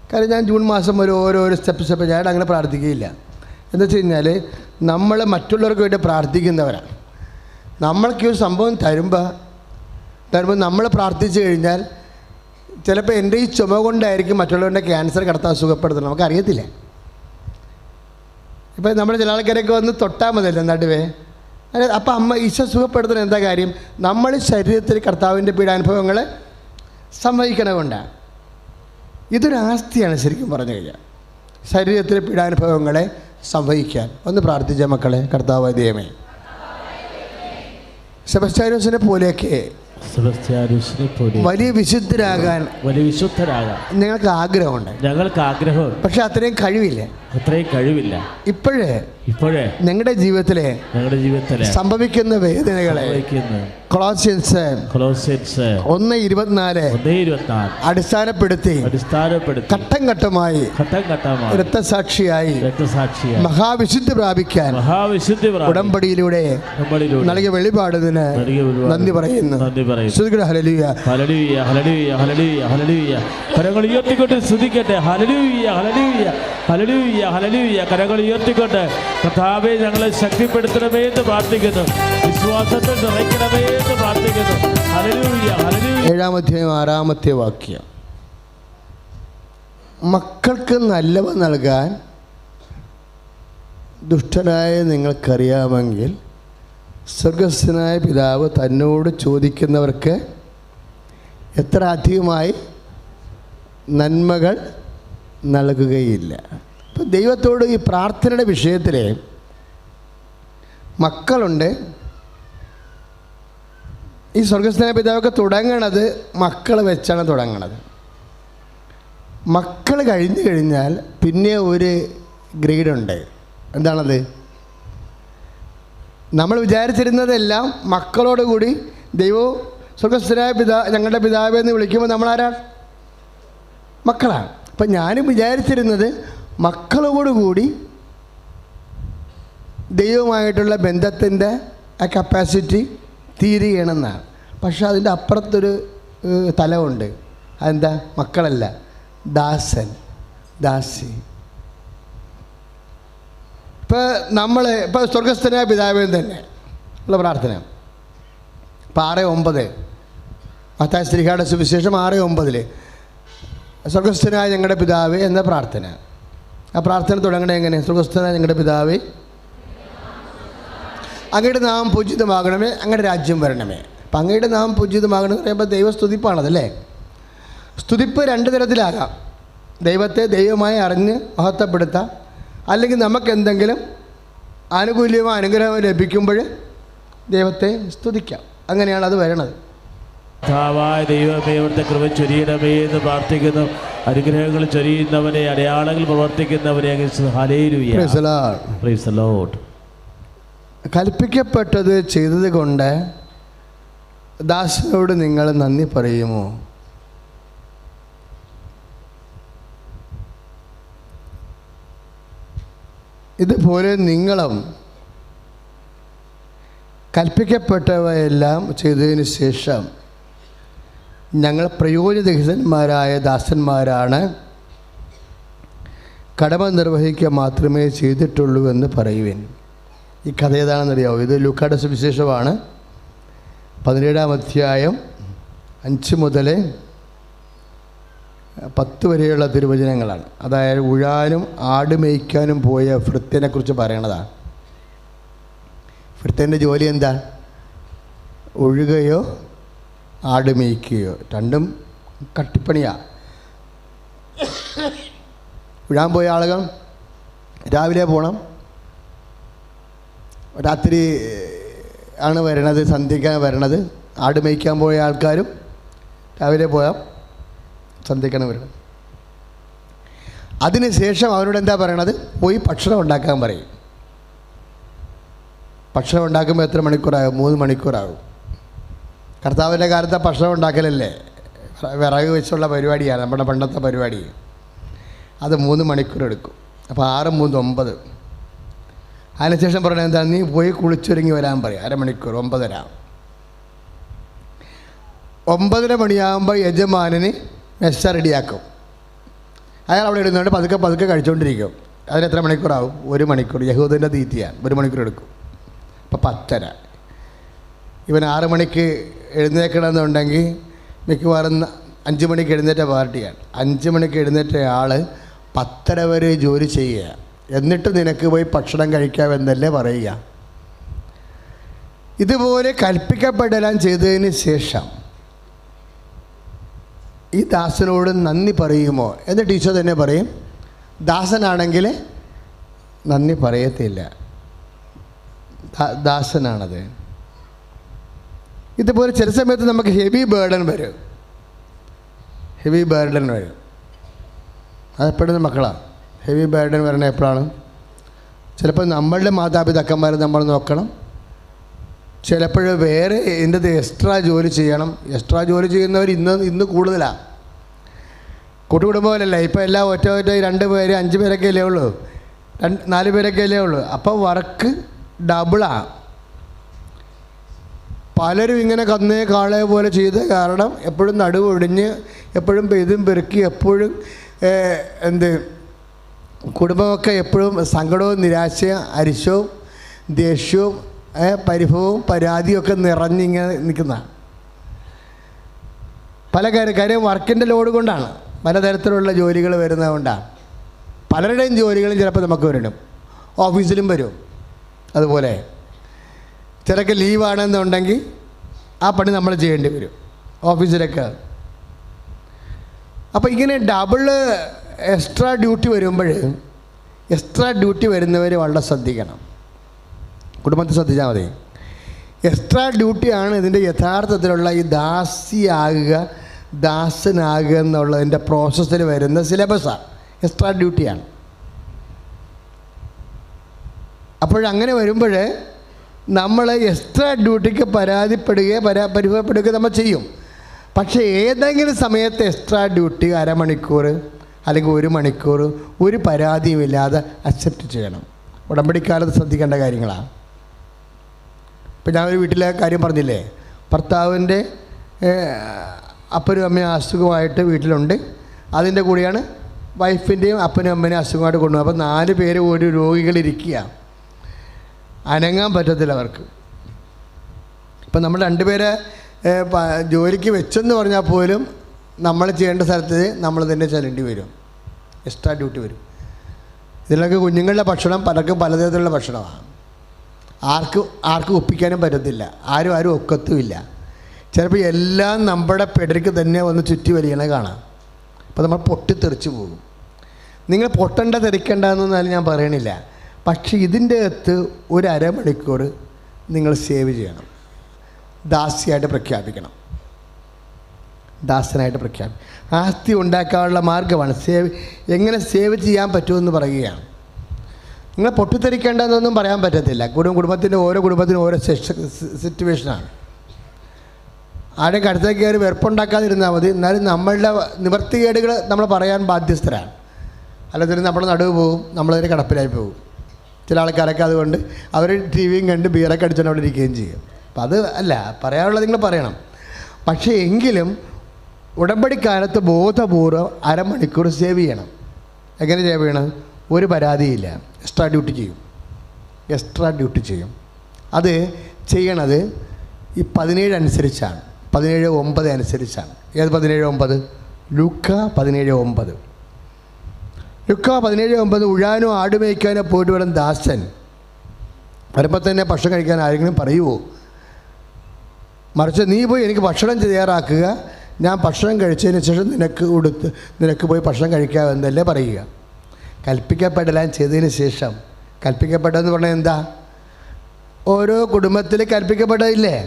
കാര്യം ഞാൻ ജൂൺ മാസം ഒരു ഓരോരോ സ്റ്റെപ്പ് ഞാൻ അങ്ങനെ പ്രാർത്ഥിക്കുകയില്ല. എന്താ വെച്ച് കഴിഞ്ഞാൽ നമ്മൾ മറ്റുള്ളവർക്ക് വേണ്ടി പ്രാർത്ഥിക്കുന്നവരാണ്. നമ്മൾക്ക് ഒരു സംഭവം തരുമ്പോൾ നമ്മൾ പ്രാർത്ഥിച്ചു കഴിഞ്ഞാൽ ചിലപ്പോൾ എൻ്റെ ഈ ചുമ കൊണ്ടായിരിക്കും മറ്റുള്ളവരുടെ ക്യാൻസർ കടത്താൻ സുഖപ്പെടുത്തുന്നത്, നമുക്കറിയത്തില്ല. ഇപ്പം നമ്മുടെ ചില ആൾക്കാരൊക്കെ വന്ന് തൊട്ടാൽ മതിയല്ലോ നടുവേ. അപ്പം അമ്മ ഈശോ സുഖപ്പെടുത്തുന്ന എന്താ കാര്യം? നമ്മൾ ശരീരത്തിൽ കർത്താവിൻ്റെ പീഡാനുഭവങ്ങളെ സംവഹിക്കണതുകൊണ്ടാണ്. ഇതൊരു ആസ്തിയാണ് ശരിക്കും പറഞ്ഞു കഴിഞ്ഞാൽ, ശരീരത്തിലെ പീഡാനുഭവങ്ങളെ സംവഹിക്കാൻ. ഒന്ന് പ്രാർത്ഥിച്ച മക്കളെ, കർത്താവ് ദൈവമേ, സെബസ്ത്യാനോസിനെ പോലെയൊക്കെ വലിയ വിശുദ്ധരാകാൻ ഞങ്ങൾക്ക് ആഗ്രഹമുണ്ട്. പക്ഷെ അത്രയും കഴിവില്ല. ഇപ്പോഴേ ഞങ്ങളുടെ ജീവിതത്തിലെ സംഭവിക്കുന്ന വേദനകളെ കൊളോസ്യൻസ് 1:24 അടിസ്ഥാനപ്പെടുത്തി ഘട്ടം ഘട്ടമായി രക്തസാക്ഷിയായി മഹാവിശുദ്ധി പ്രാപിക്കാൻ ഉടമ്പടിയിലൂടെ നൽകിയ വെളിപാടിന് നന്ദി പറയുന്നു. Hallelujah, hallelujah, hallelujah, hallelujah, hallelujah. കരങ്ങൾ ഉയർത്തിക്കൊണ്ട് സ്തുതിക്കട്ടെ. Hallelujah, hallelujah, hallelujah, hallelujah. കരങ്ങൾ ഉയർത്തിക്കൊണ്ട് കർത്താവേ ഞങ്ങളെ ശക്തിപ്പെടുത്തണമേ എന്ന് പ്രാർത്ഥിക്കുന്നു. വിശ്വാസത്തിൽ നിറയ്ക്കണമേ എന്ന് പ്രാർത്ഥിക്കുന്നു. Hallelujah, hallelujah. 7-ാം അധ്യായം 6-ാമത്തെ വാക്യം. മക്കൾക്ക് നല്ലവ നൽകാൻ ദുഷ്ടനായ നിങ്ങൾക്കറിയാമെങ്കിൽ സ്വർഗസ്ഥനായ പിതാവ് തന്നോട് ചോദിക്കുന്നവർക്ക് എത്ര അധികമായി നന്മകൾ നൽകുകയില്ല. ഇപ്പം ദൈവത്തോട് ഈ പ്രാർത്ഥനയുടെ വിഷയത്തിൽ മക്കളുണ്ട്. ഈ സ്വർഗസ്ഥനായ പിതാവൊക്കെ തുടങ്ങണത് മക്കൾ വെച്ചാണ് തുടങ്ങണത്. മക്കൾ കഴിഞ്ഞു കഴിഞ്ഞാൽ പിന്നെ ഒരു ഗ്രേഡുണ്ട്. എന്താണത്? നമ്മൾ വിചാരിച്ചിരുന്നതെല്ലാം മക്കളോടുകൂടി ദൈവവും സ്വർഗസ്ഥനായ ഞങ്ങളുടെ പിതാവെന്ന് വിളിക്കുമ്പോൾ നമ്മളാരാണ്? മക്കളാണ്. അപ്പം ഞാനും വിചാരിച്ചിരുന്നത് മക്കളോടുകൂടി ദൈവമായിട്ടുള്ള ബന്ധത്തിൻ്റെ ആ കപ്പാസിറ്റി തീരുകയാണെന്നാണ്. പക്ഷെ അതിൻ്റെ അപ്പുറത്തൊരു തലമുണ്ട്. അതെന്താ? മക്കളല്ല, ദാസൻ, ദാസി. ഇപ്പോൾ സ്വർഗസ്ഥനായ പിതാവിൽ തന്നെ ഉള്ള പ്രാർത്ഥന. ഇപ്പോൾ 6:9 മത്തായി ശ്രീകായുടെ സുവിശേഷം 6:9 സ്വർഗസ്ഥനായ ഞങ്ങളുടെ പിതാവേ എന്ന പ്രാർത്ഥന. ആ പ്രാർത്ഥന തുടങ്ങണേ എങ്ങനെ? സ്വർഗസ്ഥനായ ഞങ്ങളുടെ പിതാവേ, അങ്ങയുടെ നാമം പൂജിതമാകണമേ, അങ്ങയുടെ രാജ്യം വരണമേ. അപ്പം അങ്ങയുടെ നാമം പൂജിതമാകണമെന്ന് പറയുമ്പോൾ ദൈവസ്തുതിപ്പാണതല്ലേ. സ്തുതിപ്പ് 2 തരത്തിലാകാം. ദൈവത്തെ ദൈവമായി അറിഞ്ഞ് മഹത്വപ്പെടുത്താം, അല്ലെങ്കിൽ നമുക്കെന്തെങ്കിലും ആനുകൂല്യമോ അനുഗ്രഹമോ ലഭിക്കുമ്പോൾ ദൈവത്തെ സ്തുതിക്കാം. അങ്ങനെയാണ് അത് വരണത്. ദൈവമേ, അവിടുത്തെ കൃപ ചൊരിയണമേ എന്ന് പ്രാർത്ഥിക്കുന്നു. അനുഗ്രഹങ്ങൾ ചൊരിയുന്നവനെ, അടയാളങ്ങൾ പ്രവർത്തിക്കുന്നവനെ ഹല്ലേലൂയ. Praise the lord. കൽപ്പിക്കപ്പെട്ടത് ചെയ്തത് കൊണ്ട് ദാസനോട് നിങ്ങൾ നന്ദി പറയുമോ? ഇതുപോലെ നിങ്ങളും കൽപ്പിക്കപ്പെട്ടവയെല്ലാം ചെയ്തതിന് ശേഷം ഞങ്ങൾ പ്രയോജനരഹിതന്മാരായ ദാസന്മാരാണ്, കടമ നിർവഹിക്കുക മാത്രമേ ചെയ്തിട്ടുള്ളൂ എന്ന് പറയുവിൻ. ഈ കഥ ഏതാണെന്നറിയാമോ? ഇത് ലൂക്കായുടെ സുവിശേഷമാണ്. 17-ാം അധ്യായം 5 മുതൽ 10 വരെയുള്ള തിരുവചനങ്ങളാണ്. അതായത് ഉഴാനും ആട് മേയ്ക്കാനും പോയ ഭൃത്യനെ കുറിച്ച് പറയണതാണ്. ഭൃത്യൻ്റെ ജോലി എന്താ? ഒഴുകയോ ആട് മേയ്ക്കുകയോ, രണ്ടും കട്ടിപ്പണിയാണ്. ഉഴാൻ പോയ ആളുകൾ രാവിലെ പോകണം, രാത്രി ആണ് വരണത്, സന്ധ്യയ്ക്കാണ് വരണത്. ആട് മേയ്ക്കാൻ പോയ ആൾക്കാരും രാവിലെ പോയാൽ സന്ധ്യയ്ക്കാണ് വരണം. അതിനുശേഷം അവരോട് എന്താ പറയണത്? പോയി ഭക്ഷണം ഉണ്ടാക്കാൻ പറയും. ഭക്ഷണം ഉണ്ടാക്കുമ്പോൾ എത്ര മണിക്കൂറാകും? 3 മണിക്കൂറാകും. കർത്താവിൻ്റെ കാലത്തെ ഭക്ഷണം ഉണ്ടാക്കലല്ലേ, വിറക് വെച്ചുള്ള പരിപാടിയാണ്, നമ്മുടെ പണ്ടത്തെ പരിപാടി. അത് 3 മണിക്കൂർ എടുക്കും. അപ്പോൾ 6 × 3 = 9. അതിനുശേഷം പറഞ്ഞാൽ എന്താ? നീ പോയി കുളിച്ചൊരുങ്ങി വരാൻ പറയും. അരമണിക്കൂർ, 9:30. 9:30 മണിയാകുമ്പോൾ യജമാനന് മെസ്സ റെഡിയാക്കും. അയാൾ അവിടെ ഇടുന്നുണ്ട്, പതുക്കെ പതുക്കെ കഴിച്ചുകൊണ്ടിരിക്കും. അതിനെത്ര മണിക്കൂറാവും? 1 മണിക്കൂർ. യഹൂദൻ്റെ തീറ്റിയാണ്, 1 മണിക്കൂർ എടുക്കും. അപ്പോൾ 10:30. ഇവൻ 6 മണിക്ക് എഴുന്നേൽക്കണമെന്നുണ്ടെങ്കിൽ മിക്കവാറും 5 മണിക്ക് എഴുന്നേറ്റ പാർട്ടിയാണ്. 5 മണിക്ക് എഴുന്നേറ്റ ആൾ 10:30 വരെ ജോലി ചെയ്യുക. എന്നിട്ട് നിനക്ക് പോയി ഭക്ഷണം കഴിക്കാമെന്നല്ലേ പറയുക. ഇതുപോലെ കൽപ്പിക്കപ്പെടെല്ലാം ചെയ്തതിന് ശേഷം ഈ ദാസനോട് നന്ദി പറയുമോ എന്ന് ടീച്ചർ തന്നെ പറയും. ദാസനാണെങ്കിൽ നന്ദി പറയത്തില്ല. ദാസനാണത്. ഇതുപോലെ ചില സമയത്ത് നമുക്ക് ഹെവി ബേർഡൻ വരും. അതെപ്പോഴും മക്കളാണ്. ഹെവി ബേർഡൻ വരണത് എപ്പോഴാണ്? ചിലപ്പോൾ നമ്മളുടെ മാതാപിതാക്കന്മാർ നമ്മൾ നോക്കണം, ചിലപ്പോൾ വേറെ എൻ്റെ എക്സ്ട്രാ ജോലി ചെയ്യണം. എക്സ്ട്രാ ജോലി ചെയ്യുന്നവർ ഇന്ന് കൂടുതലാണ്. കൂട്ടുകുടുംബമല്ലല്ല. ഇപ്പോൾ എല്ലാം ഒറ്റ 2 പേര് 5 പേരൊക്കെ അല്ലേ ഉള്ളൂ, 4 പേരൊക്കെ അല്ലേ ഉള്ളൂ. അപ്പോൾ വർക്ക് ഡബിളാണ്. പലരും ഇങ്ങനെ കന്നേ കാളെ പോലെ ചെയ്ത കാരണം എപ്പോഴും നടുവൊടിഞ്ഞ്, എപ്പോഴും പെയ്തും പെറുക്കി, എപ്പോഴും കുടുംബമൊക്കെ എപ്പോഴും സങ്കടവും നിരാശയും അരിശവും ദേഷ്യവും പരിഭവവും പരാതിയൊക്കെ നിറഞ്ഞിങ്ങനെ നിൽക്കുന്ന പല കാര്യം വർക്കിൻ്റെ ലോഡ് കൊണ്ടാണ്. പലതരത്തിലുള്ള ജോലികൾ വരുന്നത് കൊണ്ടാണ്. പലരുടെയും ജോലികളും ചിലപ്പോൾ നമുക്ക് വരണം, ഓഫീസിലും വരും. അതുപോലെ ചിലക്ക് ലീവാണെന്നുണ്ടെങ്കിൽ ആ പണി നമ്മൾ ചെയ്യേണ്ടി വരും ഓഫീസിലൊക്കെ. അപ്പോൾ ഇങ്ങനെ എക്സ്ട്രാ ഡ്യൂട്ടി വരുന്നവർ വളരെ ശ്രദ്ധിക്കണം. കുടുംബത്തെ ശ്രദ്ധിച്ചാൽ മതി. എക്സ്ട്രാ ഡ്യൂട്ടിയാണ് ഇതിൻ്റെ യഥാർത്ഥത്തിലുള്ള ഈ ദാസനാകുക എന്നുള്ളതിൻ്റെ പ്രോസസ്സിൽ വരുന്ന സിലബസാണ്. എക്സ്ട്രാ ഡ്യൂട്ടിയാണ്. അപ്പോഴങ്ങനെ വരുമ്പോൾ നമ്മൾ എക്സ്ട്രാ ഡ്യൂട്ടിക്ക് പരിഭവപ്പെടുകയോ നമ്മൾ ചെയ്യും. പക്ഷേ ഏതെങ്കിലും സമയത്ത് എക്സ്ട്രാ ഡ്യൂട്ടി 1/2 മണിക്കൂർ അല്ലെങ്കിൽ 1 മണിക്കൂർ ഒരു പരാതിയുമില്ലാതെ അക്സെപ്റ്റ് ചെയ്യണം. ഉടമ്പടിക്കാലത്ത് ശ്രദ്ധിക്കേണ്ട കാര്യങ്ങളാണ്. ഇപ്പം ഞാൻ ഒരു വീട്ടിലെ കാര്യം പറഞ്ഞില്ലേ, ഭർത്താവിൻ്റെ അപ്പനും അമ്മയും അസുഖമായിട്ട് വീട്ടിലുണ്ട്. അതിൻ്റെ കൂടെയാണ് വൈഫിൻ്റെയും അപ്പനും അമ്മേനെയും അസുഖമായിട്ട് കൊണ്ടുപോകും. അപ്പോൾ 4 പേര് ഒരു രോഗികളിരിക്കുക, അനങ്ങാൻ പറ്റത്തില്ല അവർക്ക്. ഇപ്പം നമ്മൾ 2 പേരെ ജോലിക്ക് വെച്ചെന്ന് പറഞ്ഞാൽ പോലും നമ്മൾ ചെയ്യേണ്ട സ്ഥലത്ത് നമ്മൾ തന്നെ ചെല്ലേണ്ടി വരും, എക്സ്ട്രാ ഡ്യൂട്ടി വരും. ഇതിലൊക്കെ കുഞ്ഞുങ്ങളുടെ ഭക്ഷണം പലർക്കും പലതരത്തിലുള്ള ഭക്ഷണമാണ്. ആർക്കും ഒപ്പിക്കാനും പറ്റത്തില്ല, ആരും ഒക്കത്തുമില്ല. ചിലപ്പോൾ എല്ലാം നമ്മുടെ പെടരിക്ക് തന്നെ വന്ന് ചുറ്റി വലിയണ കാണാം. അപ്പോൾ നമ്മൾ പൊട്ടിത്തെറിച്ച് പോകും. നിങ്ങൾ പൊട്ടണ്ട തെറിക്കണ്ടെന്നൊന്നും ഞാൻ പറയണില്ല. പക്ഷേ ഇതിൻ്റെ അകത്ത് ഒരു അരമണിക്കൂർ നിങ്ങൾ സേവ് ചെയ്യണം. ദാസിയായിട്ട് പ്രഖ്യാപിക്കണം, ദാസനായിട്ട് പ്രഖ്യാപിക്കണം. ആസ്തി ഉണ്ടാക്കാനുള്ള മാർഗ്ഗമാണ് എങ്ങനെ സേവ് ചെയ്യാൻ പറ്റുമെന്ന് പറയുകയാണ്. നിങ്ങൾ പൊട്ടിത്തെറിക്കേണ്ടതെന്നൊന്നും പറയാൻ പറ്റത്തില്ല. കുടുംബത്തിൻ്റെ ഓരോ സിറ്റുവേഷനാണ്. ആരുടെയും അടുത്തേക്ക് കയറി വെറുപ്പുണ്ടാക്കാതിരുന്നാൽ മതി. എന്നാലും നമ്മളുടെ നിവർത്തികേടുകൾ നമ്മൾ പറയാൻ ബാധ്യസ്ഥരാണ്. അല്ലാതെ നമ്മൾ നടുവ് പോകും, നമ്മളതിന് കിടപ്പിലായി പോകും. ചില ആൾക്കാരൊക്കെ അതുകൊണ്ട് അവർ ടിവിയും കണ്ട് ബിയറൊക്കെ അടിച്ചുകൊണ്ട് അവിടെ ഇരിക്കുകയും ചെയ്യും. അപ്പം അത് അല്ല, പറയാനുള്ളത് നിങ്ങൾ പറയണം. പക്ഷേ എങ്കിലും ഉടമ്പടിക്കാലത്ത് ബോധപൂർവ്വം അരമണിക്കൂർ സേവ് ചെയ്യണം. എങ്ങനെ സേവ് ചെയ്യണം? ഒരു പരാതിയില്ല, എക്സ്ട്രാ ഡ്യൂട്ടി ചെയ്യും. അത് ചെയ്യണത് ഈ 17 അനുസരിച്ചാണ്, 17:9 അനുസരിച്ചാണ്. ഏത് 17:9? ലൂക്ക 17:9. ലൂക്ക 17:9. ഉഴാനോ ആടുമേയ്ക്കാനോ പോയിട്ട് വരും ദാസൻ വരുമ്പോൾ തന്നെ ഭക്ഷണം കഴിക്കാൻ ആരെങ്കിലും പറയുമോ? മറിച്ച് നീ പോയി എനിക്ക് ഭക്ഷണം തയ്യാറാക്കുക, ഞാൻ ഭക്ഷണം കഴിച്ചതിന് ശേഷം നിനക്ക് പോയി ഭക്ഷണം കഴിക്കാമെന്നല്ലേ പറയുക. കൽപ്പിക്കപ്പെടലാൻ ചെയ്തതിന് ശേഷം, കൽപ്പിക്കപ്പെട്ടതെന്ന് പറഞ്ഞാൽ എന്താ? ഓരോ കുടുംബത്തിൽ കൽപ്പിക്കപ്പെട്ടതില്ലേ?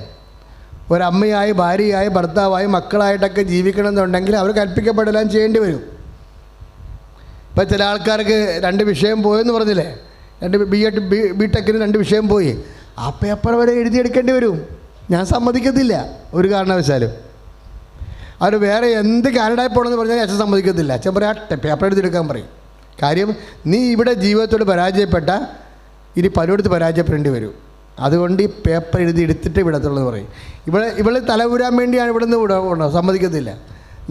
ഒരമ്മയായി, ഭാര്യയായി, ഭർത്താവായി, മക്കളായിട്ടൊക്കെ ജീവിക്കണമെന്നുണ്ടെങ്കിൽ അവർ കൽപ്പിക്കപ്പെടലാൻ ചെയ്യേണ്ടി വരും. ഇപ്പം ചില ആൾക്കാർക്ക് 2 വിഷയം പോയെന്ന് പറഞ്ഞില്ലേ, 2 ബിടെക്കിന് 2 വിഷയം പോയി. ആ പേപ്പർ വരെ എഴുതിയെടുക്കേണ്ടി വരും. ഞാൻ സമ്മതിക്കത്തില്ല ഒരു കാരണവശാലും. അവർ വേറെ എന്ത് കാനഡയിൽ പോകണമെന്ന് പറഞ്ഞാൽ അച്ഛൻ സമ്മതിക്കത്തില്ല. അച്ഛൻ പറയാം പേപ്പർ എഴുതിയെടുക്കാൻ പറയും. കാര്യം നീ ഇവിടെ ജീവിതത്തോട് പരാജയപ്പെട്ട ഇനി പലയിടത്ത് പരാജയപ്പെടേണ്ടി വരും. അതുകൊണ്ട് ഈ പേപ്പർ എടുത്തിട്ട് വിടത്തുള്ളൂ പറയും. ഇവളെ തലവൂരാൻ വേണ്ടിയാണ് ഇവിടെ നിന്ന് സമ്മതിക്കത്തില്ല.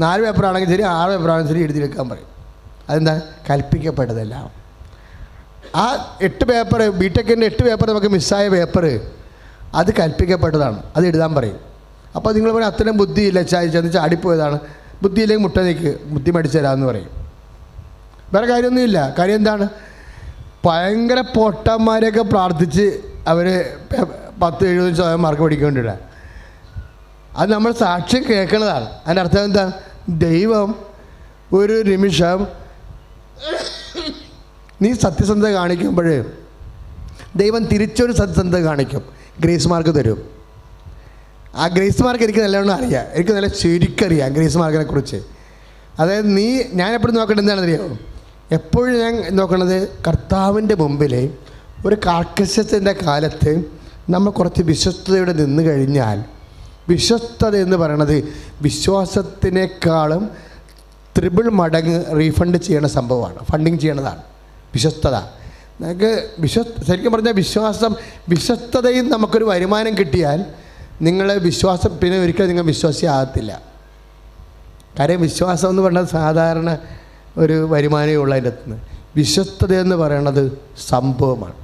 4 പേപ്പറാണെങ്കിൽ ശരി, 6 പേപ്പറാണെങ്കിൽ ശരി എഴുതിയെടുക്കാൻ പറയും. അതെന്താ? കൽപ്പിക്കപ്പെട്ടതല്ല. ആ 8 പേപ്പർ, ബിടെക്കിൻ്റെ 8 പേപ്പർ നമുക്ക് മിസ്സായ പേപ്പർ, അത് കൽപ്പിക്കപ്പെട്ടതാണ്, അത് എഴുതാൻ പറയും. അപ്പോൾ നിങ്ങൾ പറയും അത്രയും ബുദ്ധിയില്ല, ചെന്ന് ചാടിപ്പോയതാണ്. ബുദ്ധിയില്ലെങ്കിൽ ബുദ്ധി മേടിച്ചു തരാമെന്ന് പറയും. വേറെ കാര്യമൊന്നുമില്ല. കാര്യം എന്താണ്? ഭയങ്കര പൊട്ടന്മാരെയൊക്കെ പ്രാർത്ഥിച്ച് അവർ 10-70% മാർക്ക് പഠിക്കേണ്ടില്ല. അത് നമ്മൾ സാക്ഷ്യം കേൾക്കുന്നതാണ്. അതിൻ്റെ അർത്ഥം എന്താ? ദൈവം ഒരു നിമിഷം നീ സത്യസന്ധത കാണിക്കുമ്പോൾ ദൈവം തിരിച്ചൊരു സത്യസന്ധത കാണിക്കും, ഗ്രേസ് മാർക്ക് തരും. ആ ഗ്രേസ് മാർക്ക് എനിക്ക് നല്ലവണ്ണം അറിയാം, എനിക്ക് നല്ല ശരിക്കറിയാം ഗ്രേസ് മാർക്കിനെ കുറിച്ച്. അതായത് ഞാൻ എപ്പോഴും നോക്കേണ്ടത് എന്താണെന്നറിയാമോ? എപ്പോഴും ഞാൻ നോക്കണത് കർത്താവിൻ്റെ മുമ്പിൽ ഒരു കാർക്കശ്യത്തിൻ്റെ കാലത്ത് നമ്മൾ കുറച്ച് വിശ്വസ്തയോടെ നിന്ന് കഴിഞ്ഞാൽ, വിശ്വസ്തത എന്ന് പറയണത് വിശ്വാസത്തിനേക്കാളും 3 മടങ്ങ് റീഫണ്ട് ചെയ്യണ സംഭവമാണ്, ഫണ്ടിങ് ചെയ്യണതാണ് വിശ്വസ്തത. നമുക്ക് ശരിക്കും പറഞ്ഞാൽ വിശ്വസ്തതയും നമുക്കൊരു വരുമാനം കിട്ടിയാൽ നിങ്ങൾ പിന്നെ ഒരിക്കലും നിങ്ങൾ വിശ്വാസിയാകത്തില്ല. കാര്യം വിശ്വാസം എന്ന് പറയുന്നത് സാധാരണ ഒരു വരുമാനമേ ഉള്ളൂ. അതിൻ്റെ അകത്തുനിന്ന് വിശ്വസ്തത എന്ന് പറയണത് സംഭവമാണ്.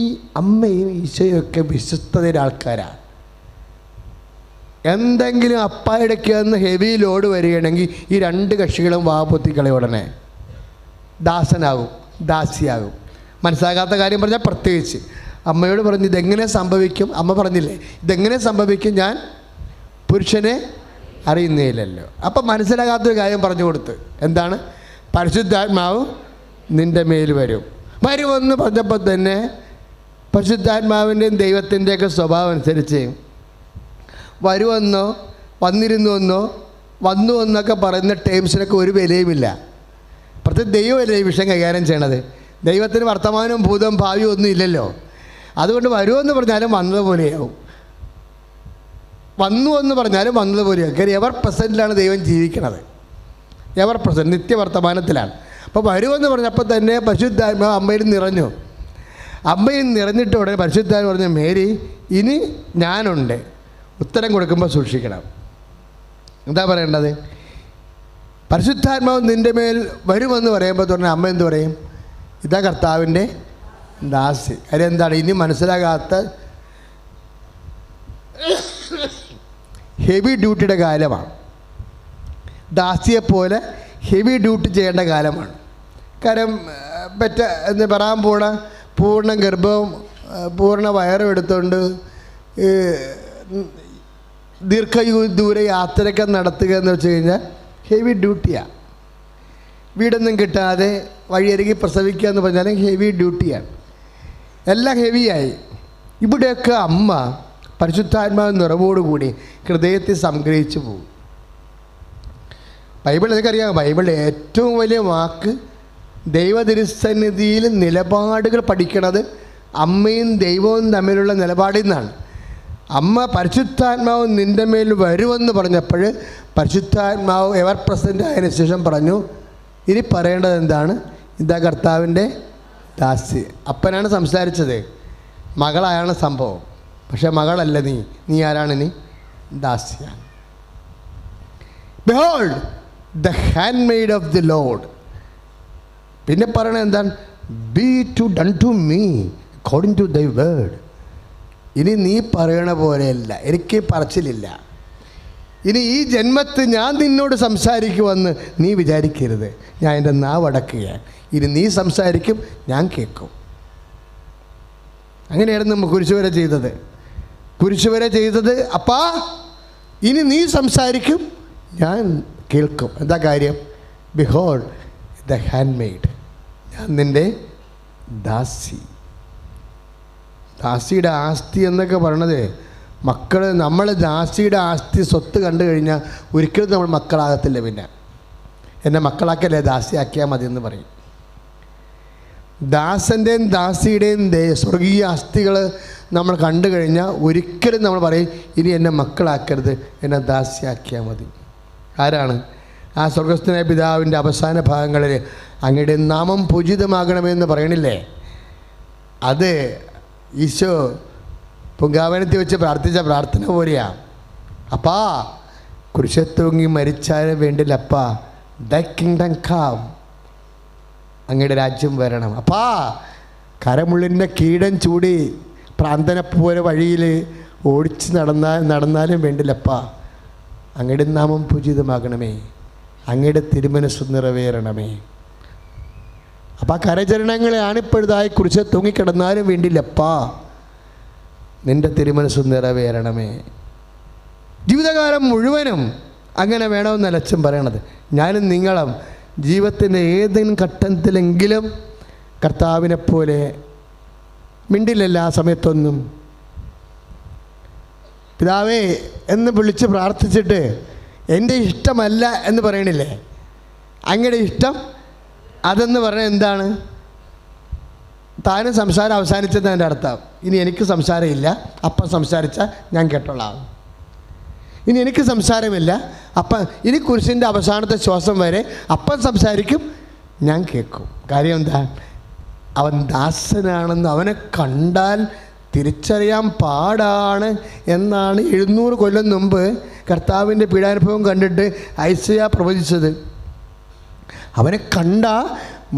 ഈ അമ്മയും ഈശോയും ഒക്കെ വിശ്വസ്തതയുടെ ആൾക്കാരാണ്. എന്തെങ്കിലും അപ്പായിടയ്ക്ക് വന്ന് ഹെവി ലോഡ് വരികയാണെങ്കിൽ ഈ 2 കക്ഷികളും വാപ്പൊത്തിക്കളെ ഉടനെ ദാസനാകും, ദാസിയാകും. മനസ്സിലാകാത്ത കാര്യം പറഞ്ഞാൽ പ്രത്യേകിച്ച് അമ്മയോട് പറഞ്ഞു ഇതെങ്ങനെ സംഭവിക്കും? അമ്മ പറഞ്ഞില്ലേ ഇതെങ്ങനെ സംഭവിക്കും, ഞാൻ പുരുഷനെ അറിയുന്നില്ലല്ലോ. അപ്പം മനസ്സിലാകാത്തൊരു കാര്യം പറഞ്ഞു കൊടുത്ത്, എന്താണ്? പരിശുദ്ധാത്മാവ് നിൻ്റെ മേൽ വരുമെന്ന് പറഞ്ഞപ്പോൾ തന്നെ പരിശുദ്ധാത്മാവിൻ്റെയും ദൈവത്തിൻ്റെയൊക്കെ സ്വഭാവം അനുസരിച്ച് വരുമെന്നോ വന്നിരുന്നുവെന്നോ വന്നുവെന്നൊക്കെ പറയുന്ന ടേംസിനൊക്കെ ഒരു വിലയുമില്ല. പ്രത്യേകം ദൈവമല്ലേ ഈ വിഷയം കൈകാര്യം ചെയ്യണത്. ദൈവത്തിന് വർത്തമാനവും ഭൂതവും ഭാവിയും ഒന്നും ഇല്ലല്ലോ. അതുകൊണ്ട് വരുമെന്ന് പറഞ്ഞാലും വന്നതുപോലെയാവും, വന്നു എന്ന് പറഞ്ഞാലും വന്നതുപോലെയാവും. കാര്യം എവർ പ്രസൻറ്റിലാണ് ദൈവം ജീവിക്കണത്. Ever present, നിത്യവർത്തമാനത്തിലാണ്. അപ്പോൾ വരുമെന്ന് പറഞ്ഞപ്പോൾ തന്നെ പരിശുദ്ധാത്മാവ് അമ്മയിൽ നിറഞ്ഞു. അമ്മയിൽ നിറഞ്ഞിട്ട് ഉടനെ പരിശുദ്ധാത്മാവ് പറഞ്ഞു, മേരി ഇനി ഞാനുണ്ട്, ഉത്തരം കൊടുക്കുമ്പോൾ സൂക്ഷിക്കണം. എന്താ പറയേണ്ടത്? പരിശുദ്ധാത്മാവ് നിൻ്റെ മേൽ വരുമെന്ന് പറയുമ്പോൾ തന്നെ അമ്മ എന്ത് പറയും? ഇതാ കർത്താവിൻ്റെ ദാസി. കാര്യം എന്താണ്? ഇനി മനസ്സിലാകാത്ത ഹെവി ഡ്യൂട്ടിയുടെ കാലമാണ്. ദാസിയെപ്പോലെ ഹെവി ഡ്യൂട്ടി ചെയ്യേണ്ട കാലമാണ്. കാരണം എന്ന് പറയാൻ പോണ പൂർണ്ണ ഗർഭവും പൂർണ്ണ വയറും എടുത്തുകൊണ്ട് ദൂര യാത്രയൊക്കെ നടത്തുക എന്ന് വെച്ച് കഴിഞ്ഞാൽ ഹെവി ഡ്യൂട്ടിയാണ്. വീടൊന്നും കിട്ടാതെ വഴിയരികി പ്രസവിക്കുക എന്ന് പറഞ്ഞാൽ ഹെവി ഡ്യൂട്ടിയാണ്. എല്ലാം ഹെവിയായി. ഇവിടെയൊക്കെ അമ്മ പരിശുദ്ധാത്മാവ് നിറവോടുകൂടി ഹൃദയത്തിൽ സംഗ്രഹിച്ചു പോകും. ബൈബിൾ എനിക്കറിയാം, ബൈബിളിലെ ഏറ്റവും വലിയ വാക്ക് ദൈവതിരുസന്നിധിയിൽ നിലപാടുകൾ പഠിക്കണത് അമ്മയും ദൈവവും തമ്മിലുള്ള നിലപാടിൽ നിന്നാണ്. അമ്മ പരിശുദ്ധാത്മാവ് നിൻ്റെ മേൽ വരുമെന്ന് പറഞ്ഞപ്പോൾ പരിശുദ്ധാത്മാവ് എവർ പ്രസൻ്റ് ആയതിനു ശേഷം പറഞ്ഞു, ഇനി പറയേണ്ടത് എന്താണ്? ഇതാ കർത്താവിൻ്റെ ദാസി. അപ്പനാണ് സംസാരിച്ചത്, മകളായാണ് സംഭവം. പക്ഷെ മകളല്ല നീ ആരാണ്? നീ ദാസിയാണ്. Behold the handmaid of the lord. പിന്നെ പറയണത് എന്താണ്? Be to done to me according to thy word. ഇനി നീ പറയണ പോലെയല്ല, എനിക്ക് പറച്ചിലില്ല. ഇനി ഈ ജന്മത്തിൽ ഞാൻ നിന്നോട് സംസാരിക്കുമെന്ന് നീ വിചാരിക്കരുത്. ഞാൻ എൻ്റെ നാവ് അടക്കുകയാണ്. ഇനി നീ സംസാരിക്കും, ഞാൻ കേൾക്കും. അങ്ങനെയാണ് നമ്മൾ കുരിശുവരെ ചെയ്തത്. കുരിശുവരെ ചെയ്തത്, അപ്പാ ഇനി നീ സംസാരിക്കും, ഞാൻ കേൾക്കും. എന്താ കാര്യം? Behold the handmade. ഞാൻ നിൻ്റെ ദാസി. ദാസിയുടെ ആസ്തി എന്നൊക്കെ പറയണത് മക്കൾ, നമ്മൾ ദാസിയുടെ ആസ്തി സ്വത്ത് കണ്ടു കഴിഞ്ഞാൽ ഒരിക്കലും നമ്മൾ മക്കളാകത്തില്ല. പിന്നെ എന്നെ മക്കളാക്കല്ലേ, ദാസിയാക്കിയാൽ മതി എന്ന് പറയും. ദാസൻ്റെയും ദാസിയുടെയും സ്വർഗീയ ആസ്തികൾ നമ്മൾ കണ്ടു കഴിഞ്ഞാൽ ഒരിക്കലും നമ്മൾ പറയും, ഇനി എന്നെ മക്കളാക്കരുത്, എന്നെ ദാസിയാക്കിയാൽ മതി. ആരാണ്? ആ സ്വർഗസ്ഥനായ പിതാവിൻ്റെ അവസാന ഭാഗങ്ങളിൽ അങ്ങയുടെ നാമം പൂജിതമാകണമെന്ന് പറയണില്ലേ? അത് ഈശോ പൊങ്കാവനത്തിൽ വെച്ച് പ്രാർത്ഥിച്ച പ്രാർത്ഥന പോലെയാണ്. അപ്പാ കുരിശത്തൂങ്ങി മരിച്ചാലും വേണ്ടില്ലപ്പാ, ദ കിങ്ഡം കം, അങ്ങയുടെ രാജ്യം വരണം. അപ്പാ കരമുള്ളിൻ്റെ കീടം ചൂടി പ്രാന്തനെപ്പോലെ വഴിയിൽ ഓടിച്ച് നടന്നാലും വേണ്ടില്ലപ്പാ, അങ്ങയുടെ നാമം പൂജിതമാകണമേ, അങ്ങയുടെ തിരുമനസ്സ് നിറവേറണമേ. അപ്പം ആ കരചരണങ്ങളെ ആണിപ്പോഴതായി കുറിച്ച് തൂങ്ങിക്കിടന്നാലും വേണ്ടില്ലപ്പാ, നിൻ്റെ തിരുമനസ്സ് നിറവേറണമേ. ജീവിതകാലം മുഴുവനും അങ്ങനെ വേണമെന്നല്ല അച്ഛൻ പറയണത്. ഞാനും നിങ്ങളും ജീവിതത്തിൻ്റെ ഏതെങ്കിലും ഘട്ടത്തിലെങ്കിലും കർത്താവിനെപ്പോലെ മിണ്ടില്ലല്ല ആ സമയത്തൊന്നും. പിതാവേ എന്ന് വിളിച്ച് പ്രാർത്ഥിച്ചിട്ട് എൻ്റെ ഇഷ്ടമല്ല എന്ന് പറയണില്ലേ? അങ്ങയുടെ ഇഷ്ടം അതെന്ന് പറഞ്ഞാൽ എന്താണ്? താനും സംസാരം അവസാനിച്ചതിൻ്റെ അർത്ഥം. ഇനി എനിക്ക് സംസാരമില്ല, അപ്പം സംസാരിച്ചാൽ ഞാൻ കേട്ടോളാം. ഇനി എനിക്ക് സംസാരമില്ല, അപ്പം ഇനി കുരിശിൻ്റെ അവസാനത്തെ ശ്വാസം വരെ അപ്പം സംസാരിക്കും, ഞാൻ കേൾക്കും. കാര്യം എന്താ? അവൻ ദാസനാണെന്ന് അവനെ കണ്ടാൽ തിരിച്ചറിയാൻ പാടാണ് എന്നാണ് 700 കൊല്ലം മുമ്പ് കർത്താവിൻ്റെ പീഡാനുഭവം കണ്ടിട്ട് ഐസയ്യാ പ്രവചിച്ചത്. അവനെ കണ്ട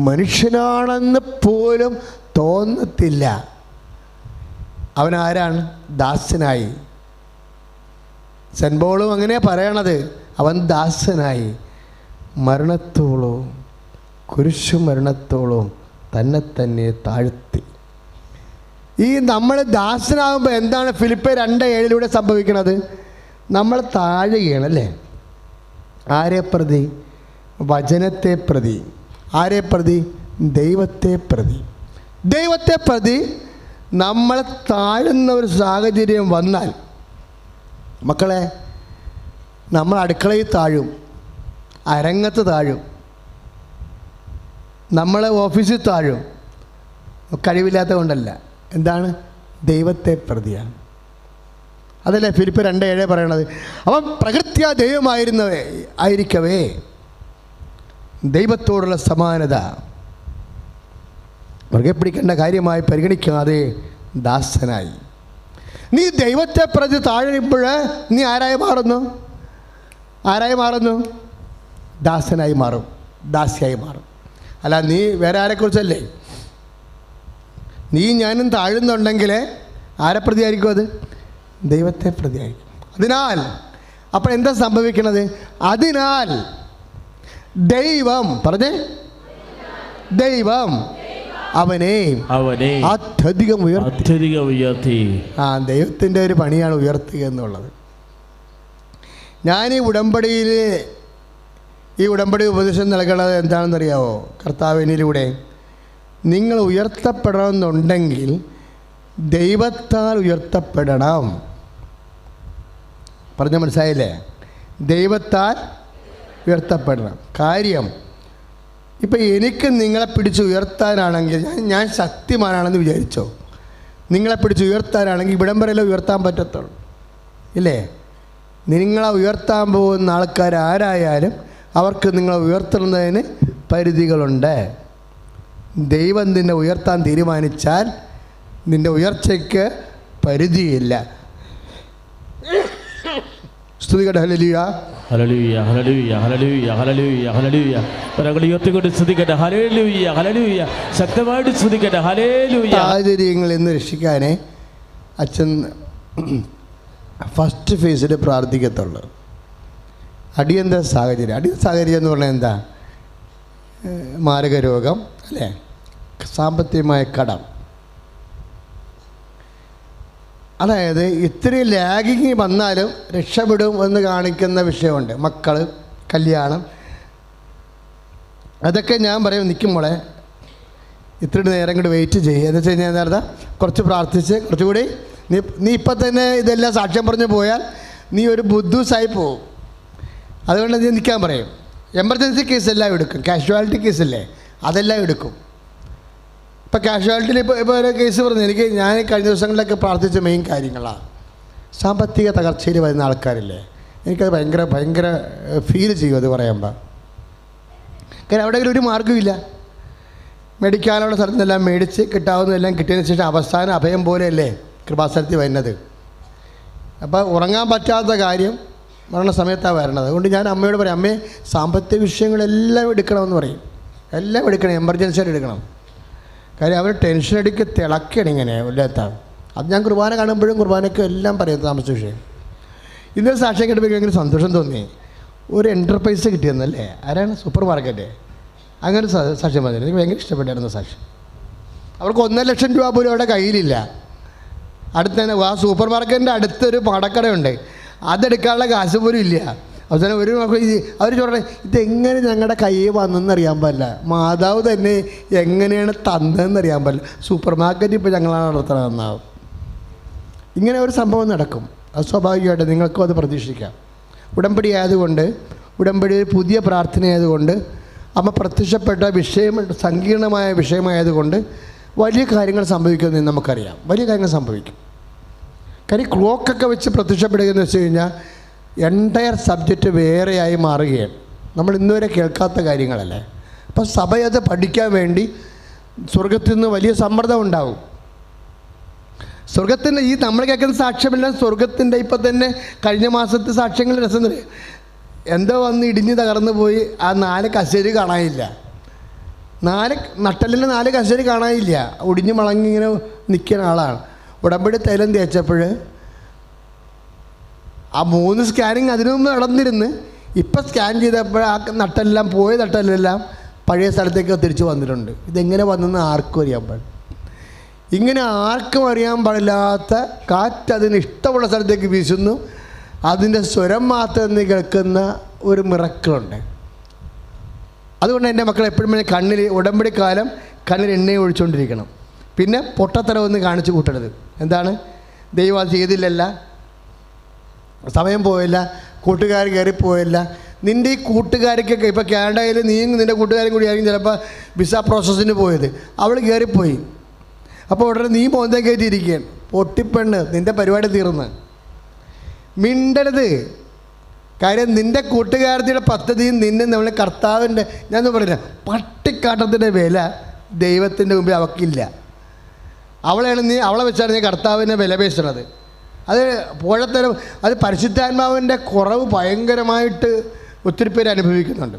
മനുഷ്യനാണെന്ന് പോലും തോന്നത്തില്ല. അവനാരാണ്? ദാസനായി. സെൻറ്റ് പോളും അങ്ങനെ പറയണത്, അവൻ ദാസനായി മരണത്തോളവും കുരിശു മരണത്തോളവും തന്നെ തന്നെ താഴ്ത്തി. ഈ നമ്മൾ ദാസനാകുമ്പോൾ എന്താണ് ഫിലിപ്പ് 2:7 സംഭവിക്കുന്നത്? നമ്മൾ താഴുകയാണ് അല്ലേ? ആരെ പ്രതി? വചനത്തെ പ്രതി. ആരെ പ്രതി? ദൈവത്തെ പ്രതി. ദൈവത്തെ പ്രതി നമ്മൾ താഴുന്ന ഒരു സാഹചര്യം വന്നാൽ, മക്കളെ, നമ്മൾ അടുക്കളയിൽ താഴും, അരങ്ങത്ത് താഴും, നമ്മൾ ഓഫീസിൽ താഴും. കഴിവില്ലാത്ത കൊണ്ടല്ല, എന്താണ്? ദൈവത്തെ പ്രതിയാണ്. അതല്ലേ ഫിലിപ്പ് 2:7 പറയണത്? അവൻ പ്രകൃത്യാ ദൈവമായിരുന്നവേ ആയിരിക്കവേ ദൈവത്തോടുള്ള സമാനത മുറുകെ പിടിക്കേണ്ട കാര്യമായി പരിഗണിക്കാതെ ദാസനായി. നീ ദൈവത്തെ പ്രതി താഴുമ്പോൾ നീ ആരായി മാറുന്നു? ദാസനായി മാറും, ദാസിയായി മാറും. അല്ല, നീ വേറെ ആരെക്കുറിച്ചല്ലേ. നീ ഞാനും താഴുന്നുണ്ടെങ്കിൽ ആരെ പ്രതിയായിരിക്കും? അത് ദൈവത്തെ പ്രതിയായിരിക്കും. അതിനാൽ അപ്പോൾ എന്താ സംഭവിക്കണത്? അതിനാൽ ദൈവം അവനെ അത്യധികം ഉയർത്തി. ദൈവത്തിൻ്റെ ഒരു പണിയാണ് ഉയർത്തുക എന്നുള്ളത്. ഞാൻ ഈ ഉടമ്പടി ഉപദേശം നൽകുന്നത് എന്താണെന്നറിയാവോ? കർത്താവിനിലൂടെ നിങ്ങൾ ഉയർത്തപ്പെടണമെന്നുണ്ടെങ്കിൽ ദൈവത്താൽ ഉയർത്തപ്പെടണം. പറഞ്ഞ മനസ്സിലായില്ലേ? ദൈവത്താൽ ഉയർത്തപ്പെടണം. കാര്യം ഇപ്പം എനിക്ക് നിങ്ങളെ പിടിച്ച് ഉയർത്താനാണെങ്കിൽ, ഞാൻ ശക്തിമാനാണെന്ന് വിചാരിച്ചോ, നിങ്ങളെ പിടിച്ച് ഉയർത്താനാണെങ്കിൽ ഇവിടം വരെയല്ലേ ഉയർത്താൻ പറ്റത്തുള്ളൂ, ഇല്ലേ? നിങ്ങളെ ഉയർത്താൻ പോകുന്ന ആൾക്കാരാരായാലും അവർക്ക് നിങ്ങളെ ഉയർത്തുന്നതിന് പരിധികളുണ്ട്. ദൈവം നിന്നെ ഉയർത്താൻ തീരുമാനിച്ചാൽ നിൻ്റെ ഉയർച്ചയ്ക്ക് പരിധിയില്ല. സ്തുതിക്കട്ടെ. Hallelujah, hallelujah, hallelujah, hallelujah, hallelujah, hallelujah. പരങ്ങളെ ഉയർത്തിക്കൊണ്ട് സ്തുതിക്കട്ടെ. Hallelujah, hallelujah. ശക്തമായിട്ട് സ്തുതിക്കട്ടെ. ഹല്ലേലൂയ. സാഹചര്യങ്ങളിൽ നിന്ന് രക്ഷിക്കാനേ അച്ഛൻ ഫസ്റ്റ് ഫേസിൽ പ്രാർത്ഥിക്കത്തുള്ളൂ. അടിയന്തര സാഹചര്യം എന്ന് പറഞ്ഞാൽ എന്താ? മാരക രോഗം, അല്ലേ? സാമ്പത്തികമായ കടം. അതായത് ഇത്രയും ലാഗിങ് വന്നാലും രക്ഷപ്പെടും എന്ന് കാണിക്കുന്ന വിഷയമുണ്ട്. മക്കൾ, കല്യാണം, അതൊക്കെ ഞാൻ പറയും, നിൽക്കും മോളെ, ഇത്രയും നേരം കൂടി വെയിറ്റ് ചെയ്യുക. എന്ന് വെച്ച് കഴിഞ്ഞാൽ നേരത്തെ കുറച്ച് പ്രാർത്ഥിച്ച് കുറച്ചുകൂടി നീ ഇപ്പം തന്നെ ഇതെല്ലാം സാക്ഷ്യം പറഞ്ഞു പോയാൽ നീ ഒരു ബുദ്ധൂസായി പോകും. അതുകൊണ്ട് നീ നിൽക്കാൻ പറയും. എമർജൻസി കേസെല്ലാം എടുക്കും, കാഷ്വാലിറ്റി കേസല്ലേ അതെല്ലാം എടുക്കും. ഇപ്പോൾ കാഷ്വാലിറ്റിയിൽ ഇപ്പോൾ ഒരു കേസ് പറഞ്ഞു, ഞാൻ കഴിഞ്ഞ ദിവസങ്ങളിലൊക്കെ പ്രാർത്ഥിച്ച മെയിൻ കാര്യങ്ങളാണ്. സാമ്പത്തിക തകർച്ചയിൽ വരുന്ന ആൾക്കാരില്ലേ, എനിക്കത് ഭയങ്കര ഫീൽ ചെയ്യും അത് പറയുമ്പോൾ. കാരണം അവിടെ ഒരു മാർഗ്ഗമില്ല. മേടിക്കാനുള്ള സ്ഥലത്ത് നിന്നെല്ലാം മേടിച്ച് കിട്ടാവുന്നതെല്ലാം കിട്ടിയതിന് ശേഷം അവസാനം അഭയം പോലെയല്ലേ കൃപാസനത്തിൽ വരുന്നത്. അപ്പോൾ ഉറങ്ങാൻ പറ്റാത്ത കാര്യം മരണ സമയത്താണ് വരണത്. അതുകൊണ്ട് ഞാൻ അമ്മയോട് പറയും, അമ്മേ സാമ്പത്തിക വിഷയങ്ങളെല്ലാം എടുക്കണമെന്ന് പറയും. എല്ലാം എടുക്കണം, എമർജൻസി ആയിട്ട് എടുക്കണം. കാര്യം അവർ ടെൻഷൻ അടിക്ക് തിളക്കണം ഇങ്ങനെ ഇല്ലാത്താണ്. അത് ഞാൻ കുർബാന കാണുമ്പോഴും കുർബാനയ്ക്കും എല്ലാം പറയും താമസ വിഷയം. ഇന്നൊരു സാക്ഷ്യം കേട്ടപ്പോൾ ഭയങ്കര സന്തോഷം തോന്നി. ഒരു എൻ്റർപ്രൈസ് കിട്ടിയെന്നല്ലേ, ആരാണ്? Super market. അങ്ങനെ സാക്ഷ്യം പറഞ്ഞു. എനിക്ക് ഭയങ്കര ഇഷ്ടപ്പെട്ടായിരുന്നു സാക്ഷ്യം. അവർക്ക് 1.5 ലക്ഷം രൂപ പോലും അവിടെ കയ്യിലില്ല. അടുത്ത് തന്നെ ആ സൂപ്പർ മാർക്കറ്റിൻ്റെ അടുത്തൊരു പടക്കടയുണ്ട്, അതെടുക്കാനുള്ള കാശ് പോലും ഇല്ല. അവസാനം അവർ ചോദിച്ചേ, ഇതെങ്ങനെ ഞങ്ങളുടെ കയ്യിൽ വന്നെന്നറിയാൻ പാടില്ല, മാതാവ് തന്നെ എങ്ങനെയാണ് തന്നതെന്നറിയാൻ പാടില്ല, സൂപ്പർ മാർക്കറ്റ് ഇപ്പോൾ ഞങ്ങളാണ് നടത്തണമെന്നാവും. ഇങ്ങനെ ഒരു സംഭവം നടക്കും. അത് സ്വാഭാവികമായിട്ട് നിങ്ങൾക്കും അത് പ്രതീക്ഷിക്കാം. ഉടമ്പടി ആയതുകൊണ്ട്, ഉടമ്പടി ഒരു പുതിയ പ്രാർത്ഥനയായതുകൊണ്ട്, അമ്മ പ്രത്യക്ഷപ്പെട്ട വിഷയം സങ്കീർണമായ വിഷയമായതുകൊണ്ട് വലിയ കാര്യങ്ങൾ സംഭവിക്കുമെന്ന് നമുക്കറിയാം. വലിയ കാര്യങ്ങൾ സംഭവിക്കും. കാര്യം ക്ലോക്കൊക്കെ വെച്ച് പ്രത്യക്ഷപ്പെടുക എന്ന് വെച്ച് കഴിഞ്ഞാൽ എൻറ്റയർ സബ്ജക്റ്റ് വേറെയായി മാറുകയാണ്. നമ്മൾ ഇന്നുവരെ കേൾക്കാത്ത കാര്യങ്ങളല്ലേ. അപ്പോൾ സഭയത് പഠിക്കാൻ വേണ്ടി സ്വർഗത്തിൽ നിന്ന് വലിയ സമ്മർദ്ദം ഉണ്ടാവും. സ്വർഗത്തിൻ്റെ ഈ നമ്മൾ കേൾക്കുന്ന സാക്ഷ്യമെല്ലാം സ്വർഗത്തിൻ്റെ ഇപ്പം തന്നെ കഴിഞ്ഞ മാസത്തെ സാക്ഷ്യങ്ങൾ രസം തരും. എന്തോ വന്ന് ഇടിഞ്ഞ് തകർന്നു പോയി. ആ 4 കസേര കാണാനില്ല, 4 നട്ടലിൻ്റെ 4 കസേര കാണാനില്ല. ഒടിഞ്ഞ് മളങ്ങി ഇങ്ങനെ നിൽക്കുന്ന ആളാണ്. ഉടമ്പടി തൈലം തേച്ചപ്പോൾ ആ 3 സ്കാനിങ് അതിനു മുമ്പ് നടന്നിരുന്ന് ഇപ്പം സ്കാൻ ചെയ്തപ്പോൾ ആ നട്ടെല്ലാം പോയ നട്ടെല്ലാം പഴയ സ്ഥലത്തേക്ക് തിരിച്ച് വന്നിട്ടുണ്ട്. ഇതെങ്ങനെ വന്നെന്ന് ആർക്കും അറിയാൻ പാടില്ല. ഇങ്ങനെ ആർക്കും അറിയാൻ പാടില്ലാത്ത കാറ്റ് അതിന് ഇഷ്ടമുള്ള സ്ഥലത്തേക്ക് വീശുന്നു. അതിൻ്റെ സ്വരം മാത്രം കേൾക്കുന്ന ഒരു മിറക്കിളുണ്ട്. അതുകൊണ്ട് എൻ്റെ മക്കൾ എപ്പോഴും കണ്ണിൽ ഉടമ്പടി കാലം കണ്ണിൽ എണ്ണയും ഒഴിച്ചുകൊണ്ടിരിക്കണം. പിന്നെ പൊട്ടത്തരമൊന്നും കാണിച്ചു കൂട്ടരുത്. എന്താണ്? ദൈവം അത് ചെയ്തില്ലല്ല, സമയം പോയില്ല, കൂട്ടുകാർ കയറിപ്പോയില്ല. നിൻ്റെ ഈ കൂട്ടുകാർക്കൊക്കെ ഇപ്പോൾ കാനഡയിൽ നീയും നിൻ്റെ കൂട്ടുകാരും കൂടി ആയിരിക്കും ചിലപ്പോൾ വിസ പ്രോസസ്സിന് പോയത്. അവൾ കയറിപ്പോയി. അപ്പോൾ ഉടനെ നീ മോന്തം കയറ്റിയിരിക്കുകയാണ്. പൊട്ടിപ്പെണ്ണ്, നിൻ്റെ പരിപാടി തീർന്ന്. മിണ്ടരുത്. കാര്യം നിൻ്റെ കൂട്ടുകാരത്തിയുടെ പദ്ധതിയും നിന്നെ നമ്മൾ കർത്താവിൻ്റെ, ഞാൻ പറഞ്ഞ പട്ടിക്കാട്ടത്തിൻ്റെ വില ദൈവത്തിൻ്റെ മുമ്പിൽ അവൾക്കില്ല. അവളെ വെച്ചാണ് നീ കർത്താവിനെ വില പേശണത്. അത് പോഴത്തരം, അത് പരിശുദ്ധാത്മാവിൻ്റെ കുറവ് ഭയങ്കരമായിട്ട് ഒത്തിരി പേര് അനുഭവിക്കുന്നുണ്ട്.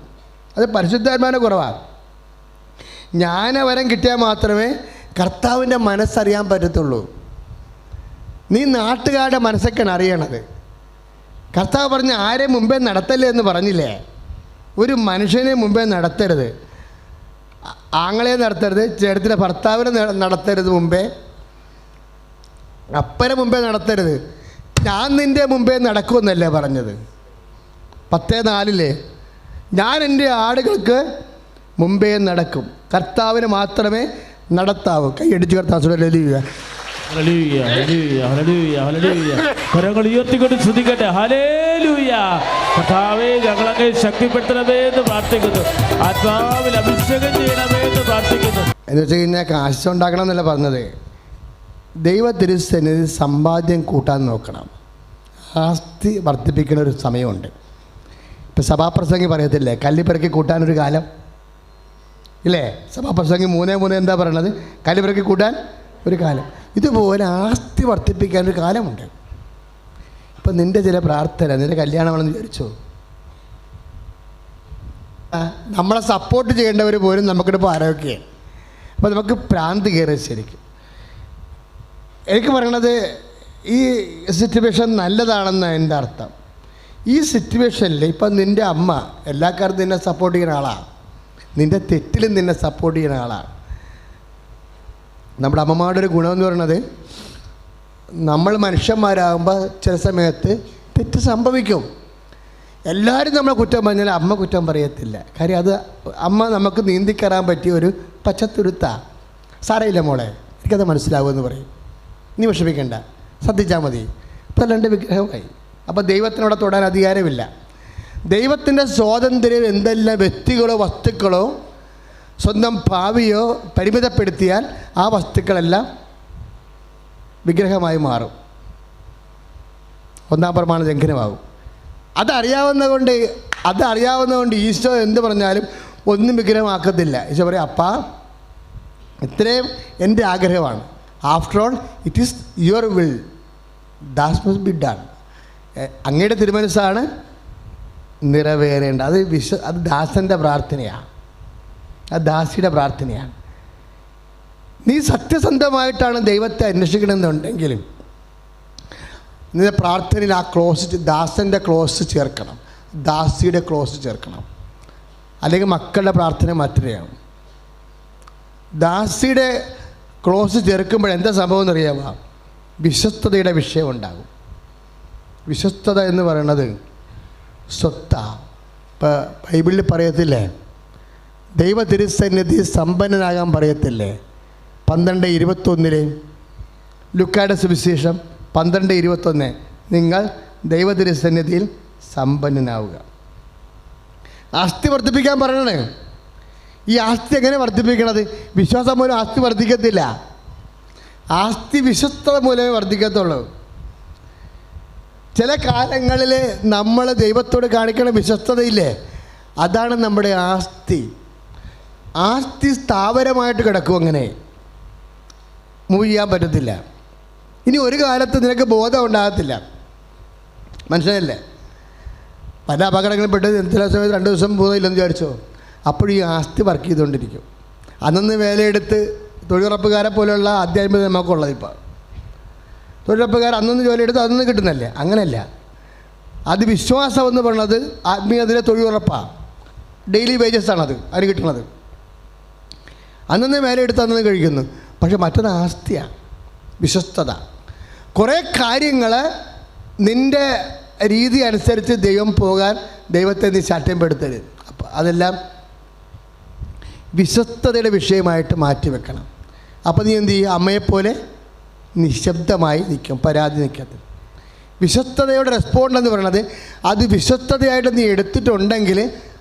അത് പരിശുദ്ധാത്മാവിൻ്റെ കുറവാണ്. ജ്ഞാനവരം കിട്ടിയാൽ മാത്രമേ കർത്താവിൻ്റെ മനസ്സറിയാൻ പറ്റത്തുള്ളൂ. നീ നാട്ടുകാരുടെ മനസ്സൊക്കെയാണ് അറിയണത്. കർത്താവ് പറഞ്ഞ് ആരെ മുമ്പേ നടത്തല്ലേ എന്ന് പറഞ്ഞില്ലേ? ഒരു മനുഷ്യനെ മുമ്പേ നടത്തരുത്. ആങ്ങളെ നടത്തരുത്, ചേട്ടത്തിൻ്റെ ഭർത്താവിനെ നടത്തരുത്, മുമ്പേ അപ്പനെ മുമ്പേ നടത്തരുത്. ഞാൻ നിൻ്റെ മുമ്പേ നടക്കുമെന്നല്ലേ പറഞ്ഞത്? 10:4 ഞാൻ എൻ്റെ ആടുകൾക്ക് മുമ്പേ നടക്കും, കർത്താവിന് മാത്രമേ നടത്താവൂ. കൈയടിച്ച് കർത്താവ് ഹല്ലേലൂയ, ഹല്ലേലൂയ, ഹല്ലേലൂയ, ഹല്ലേലൂയ. കരങ്ങൾ ഉയർത്തിക്കൊണ്ട് സ്തുതിക്കട്ടെ. ഹല്ലേലൂയ. കർത്താവേ, ഞങ്ങളങ്ങ് ശക്തിപ്പെടുത്തണമേ എന്ന് പ്രാർത്ഥിക്കുന്നു. ആത്മാവിൽ അഭിഷേകം ചെയ്യണമേ എന്ന് പ്രാർത്ഥിക്കുന്നു. എന്ന് വെച്ച് കഴിഞ്ഞാൽ കാശ് ഉണ്ടാക്കണം എന്നല്ല പറഞ്ഞത്. ദൈവ തിരുസന്നിധി സമ്പാദ്യം കൂട്ടാൻ നോക്കണം. ആസ്തി വർദ്ധിപ്പിക്കുന്ന ഒരു സമയമുണ്ട്. ഇപ്പം സഭാപ്രസംഗി പറയത്തില്ലേ, കല്ലിപ്പിറക്കി കൂട്ടാനൊരു കാലം ഇല്ലേ? സഭാപ്രസംഗി 3:3 എന്താ പറയണത്? കല്ലിപ്പിറക്കി കൂട്ടാൻ ഒരു കാലം. ഇതുപോലെ ആസ്തി വർദ്ധിപ്പിക്കാനൊരു കാലമുണ്ട്. ഇപ്പം നിൻ്റെ ചില പ്രാർത്ഥന, നിൻ്റെ കല്യാണമാണെന്ന് വിചാരിച്ചോ, നമ്മളെ സപ്പോർട്ട് ചെയ്യേണ്ടവർ പോലും നമുക്കിപ്പോൾ ആരോഗ്യം. അപ്പോൾ നമുക്ക് ഭ്രാന്ത് കയറി. ശരിക്കും എനിക്ക് പറയണത് ഈ സിറ്റുവേഷൻ നല്ലതാണെന്ന് എൻ്റെ അർത്ഥം. ഈ സിറ്റുവേഷനിൽ ഇപ്പം നിൻ്റെ അമ്മ എല്ലാ കാലത്തും നിന്നെ സപ്പോർട്ട് ചെയ്യുന്ന ആളാണ്. നിൻ്റെ തെറ്റിലും നിന്നെ സപ്പോർട്ട് ചെയ്യുന്ന ആളാണ്. നമ്മുടെ അമ്മമാരുടെ ഒരു ഗുണമെന്ന് പറയുന്നത്, നമ്മൾ മനുഷ്യന്മാരാകുമ്പോൾ ചില സമയത്ത് തെറ്റ് സംഭവിക്കും. എല്ലാവരും നമ്മളെ കുറ്റം പറഞ്ഞാൽ അമ്മ കുറ്റം പറയത്തില്ല. കാര്യം അത് അമ്മ നമുക്ക് നീന്തിക്കറാൻ പറ്റിയ ഒരു പച്ചത്തുരുത്താണ്. സാരമില്ല മോളെ, എനിക്കത് മനസ്സിലാവുമെന്ന് പറയും. നീ വിഷമിക്കണ്ട, ശ്രദ്ധിച്ചാൽ മതി. ഇപ്പം 2 വിഗ്രഹമായി. അപ്പോൾ ദൈവത്തിനോടെ തൊടാൻ അധികാരമില്ല. ദൈവത്തിൻ്റെ സ്വാതന്ത്ര്യം എന്തെല്ലാം വ്യക്തികളോ വസ്തുക്കളോ സ്വന്തം ഭാവിയോ പരിമിതപ്പെടുത്തിയാൽ ആ വസ്തുക്കളെല്ലാം വിഗ്രഹമായി മാറും, 1-ാം പ്രമാണ ലംഘനമാകും. അതറിയാവുന്നതുകൊണ്ട് ഈശോ എന്ത് പറഞ്ഞാലും ഒന്നും വിഗ്രഹമാക്കത്തില്ല. ഈശോ പറയും, അപ്പാ ഇത്രയും എൻ്റെ ആഗ്രഹമാണ്. After all it is your will, that must be done. അങ്ങയുടെ തിരുമനസ്സാണ് നിറവേറേണ്ട. അത് ദാസൻ്റെ പ്രാർത്ഥനയാണ്, അത് ദാസിയുടെ പ്രാർത്ഥനയാണ്. നീ സത്യസന്ധമായിട്ടാണ് ദൈവത്തെ അന്വേഷിക്കണമെന്നുണ്ടെങ്കിലും നിന്റെ പ്രാർത്ഥനയിൽ ആ ദാസൻ്റെ ക്ലോസ് ചേർക്കണം, ദാസിയുടെ ക്ലോസ് ചേർക്കണം. അല്ലെങ്കിൽ മക്കളുടെ പ്രാർത്ഥന മറ്റൊരെയാണ്. ദാസിയുടെ ക്ലോസ് ചേർക്കുമ്പോൾ എന്താ സംഭവം എന്നറിയാമോ? വിശ്വസ്തതയുടെ വിഷയം ഉണ്ടാകും. വിശ്വസ്തത എന്ന് പറയുന്നത് സ്വത്താണ്. ഇപ്പം ബൈബിളിൽ പറയത്തില്ലേ, ദൈവ തിരുസന്നിധി സമ്പന്നനാകാൻ പറയത്തില്ലേ? 12:21 ലുക്കായുടെ സുവിശേഷം 12:21 നിങ്ങൾ ദൈവ തിരുസന്നിധിയിൽ സമ്പന്നനാവുക. ആസ്തി വർദ്ധിപ്പിക്കാൻ പറയണേ. ഈ ആസ്തി എങ്ങനെ വർദ്ധിപ്പിക്കണത്? വിശ്വാസം മൂലം ആസ്തി വർദ്ധിക്കത്തില്ല. ആസ്തി വിശ്വസ്തത മൂലമേ വർദ്ധിക്കത്തുള്ളൂ. ചില കാലങ്ങളിൽ നമ്മൾ ദൈവത്തോട് കാണിക്കുന്ന വിശ്വസ്തതയില്ലേ, അതാണ് നമ്മുടെ ആസ്തി. ആസ്തി സ്ഥാവരമായിട്ട് കിടക്കും, അങ്ങനെ മൂവ് ചെയ്യാൻ പറ്റത്തില്ല. ഇനി ഒരു കാലത്ത് നിനക്ക് ബോധം ഉണ്ടാകത്തില്ല. മനസ്സിലല്ലേ? പല അപകടങ്ങളും പെട്ട് ചില സമയത്ത് 2 ദിവസം ബോധമില്ലെന്ന് വിചാരിച്ചോ, അപ്പോഴും ഈ ആസ്തി വർക്ക് ചെയ്തുകൊണ്ടിരിക്കും. അന്നന്ന് വേലയെടുത്ത് തൊഴിലുറപ്പുകാരെ പോലെയുള്ള ആധ്യാത്മികത നമുക്കുള്ളത്. ഇപ്പോൾ തൊഴിലുറപ്പുകാർ അന്നൊന്ന് ജോലിയെടുത്ത് അതൊന്നും കിട്ടുന്നല്ലേ? അങ്ങനെയല്ല. അത് വിശ്വാസം എന്ന് പറയുന്നത് ആത്മീയതയിലെ തൊഴിലുറപ്പാണ്. ഡെയിലി വേജസാണത് അതിന് കിട്ടുന്നത്. അന്നന്ന് വേലയെടുത്ത് അന്നന്ന് കഴിക്കുന്നു. പക്ഷെ മറ്റൊരു ആസ്തിയാണ് വിശ്വസ്തത. കുറേ കാര്യങ്ങൾ നിൻ്റെ രീതി അനുസരിച്ച് ദൈവം പോകാൻ ദൈവത്തെ നീ ശാഠ്യപ്പെടുത്തരുത്. അപ്പം അതെല്ലാം വിശ്വസ്തതയുടെ വിഷയമായിട്ട് മാറ്റിവെക്കണം. അപ്പോൾ നീ എന്ത് ചെയ്യും? അമ്മയെപ്പോലെ നിശബ്ദമായി നിൽക്കും, പരാതി നിൽക്കത്തില്ല. വിശ്വസ്തതയുടെ റെസ്പോണ്ട് എന്ന് പറയുന്നത് അത് വിശ്വസ്തതയായിട്ട് നീ എടുത്തിട്ടുണ്ടെങ്കിൽ